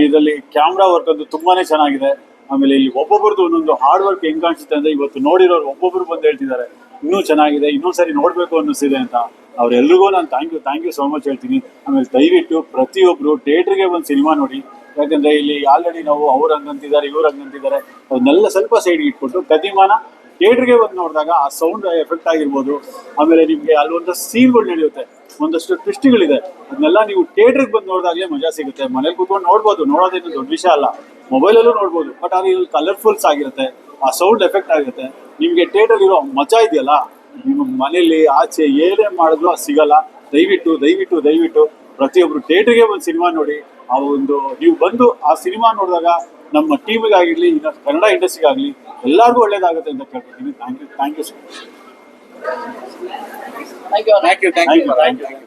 ಇದರಲ್ಲಿ ಕ್ಯಾಮ್ರಾ ವರ್ಕ್ ಅಂತೂ ತುಂಬಾನೇ ಚೆನ್ನಾಗಿದೆ. ಆಮೇಲೆ ಇಲ್ಲಿ ಒಬ್ಬೊಬ್ರದ್ದು ಒಂದೊಂದು ಹಾರ್ಡ್ ವರ್ಕ್ ಹೆಂಗ್ ಕಾಣಿಸುತ್ತೆ ಅಂದ್ರೆ, ಇವತ್ತು ನೋಡಿರೋರು ಒಬ್ಬೊಬ್ರು ಬಂದು ಹೇಳ್ತಿದ್ದಾರೆ ಇನ್ನೂ ಚೆನ್ನಾಗಿದೆ, ಇನ್ನೊಂದ್ಸರಿ ನೋಡ್ಬೇಕು ಅನ್ನಿಸ್ತಿದೆ ಅಂತ. ಅವ್ರೆಲ್ರಿಗೂ ನಾನು ಥ್ಯಾಂಕ್ ಯು ಸೋ ಮಚ್ ಹೇಳ್ತೀನಿ. ಆಮೇಲೆ ದಯವಿಟ್ಟು ಪ್ರತಿಯೊಬ್ರು ಥಿಯೇಟ್ರಿಗೆ ಒಂದು ಸಿನಿಮಾ ನೋಡಿ. ಯಾಕಂದ್ರೆ ಇಲ್ಲಿ ಆಲ್ರೆಡಿ ನಾವು ಅವ್ರು ಹಂಗಂತಿದ್ದಾರೆ, ಇವ್ರು ಹಂಗಂತಿದ್ದಾರೆ, ಅದನ್ನೆಲ್ಲ ಸ್ವಲ್ಪ ಸೈಡ್ಗೆ ಇಟ್ಬಿಟ್ಟು ಕದಿಮಾನ ಥಿಯೇಟ್ರಿಗೆ ಬಂದು ನೋಡಿದಾಗ ಆ ಸೌಂಡ್ ಎಫೆಕ್ಟ್ ಆಗಿರ್ಬೋದು, ಆಮೇಲೆ ನಿಮಗೆ ಅಲ್ಲಿ ಒಂದಷ್ಟು ಸೀನ್ಗಳು ನಡೆಯುತ್ತೆ, ಒಂದಷ್ಟು ಟ್ವಿಸ್ಟ್ಗಳಿದೆ, ಅದನ್ನೆಲ್ಲ ನೀವು ಥಿಯೇಟ್ರಿಗೆ ಬಂದು ನೋಡಿದಾಗಲೇ ಮಜಾ ಸಿಗುತ್ತೆ. ಮನೇಲಿ ಕೂತ್ಕೊಂಡು ನೋಡ್ಬೋದು, ನೋಡೋದೇನು ದೊಡ್ಡ ವಿಷಯ ಅಲ್ಲ, ಮೊಬೈಲಲ್ಲೂ ನೋಡ್ಬೋದು. ಬಟ್ ಅದು ಇಲ್ಲಿ ಕಲರ್ಫುಲ್ಸ್ ಆಗಿರುತ್ತೆ, ಆ ಸೌಂಡ್ ಎಫೆಕ್ಟ್ ಆಗಿರುತ್ತೆ. ನಿಮಗೆ ಥಿಯೇಟರ್ ಇರೋ ಮಜಾ ಇದೆಯಲ್ಲ, ನಿಮ್ಮ ಮನೇಲಿ ಆಚೆ ಏನೇ ಮಾಡಿದ್ರು ಅದು ಸಿಗಲ್ಲ. ದಯವಿಟ್ಟು ಪ್ರತಿಯೊಬ್ಬರು ಥಿಯೇಟ್ರಿಗೆ ಒಂದು ಸಿನಿಮಾ ನೋಡಿ. ಆ ಒಂದು ನೀವು ಬಂದು ಆ ಸಿನಿಮಾ ನೋಡಿದಾಗ ನಮ್ಮ ಟೀಮಿಗಾಗಿರಲಿ, ಕನ್ನಡ ಇಂಡಸ್ಟ್ರಿಗಾಗಲಿ ಎಲ್ಲರಿಗೂ ಒಳ್ಳೇದಾಗುತ್ತೆ ಅಂತ ಕೇಳ್ಕೊತೀನಿ. Thank you so much. Thank you.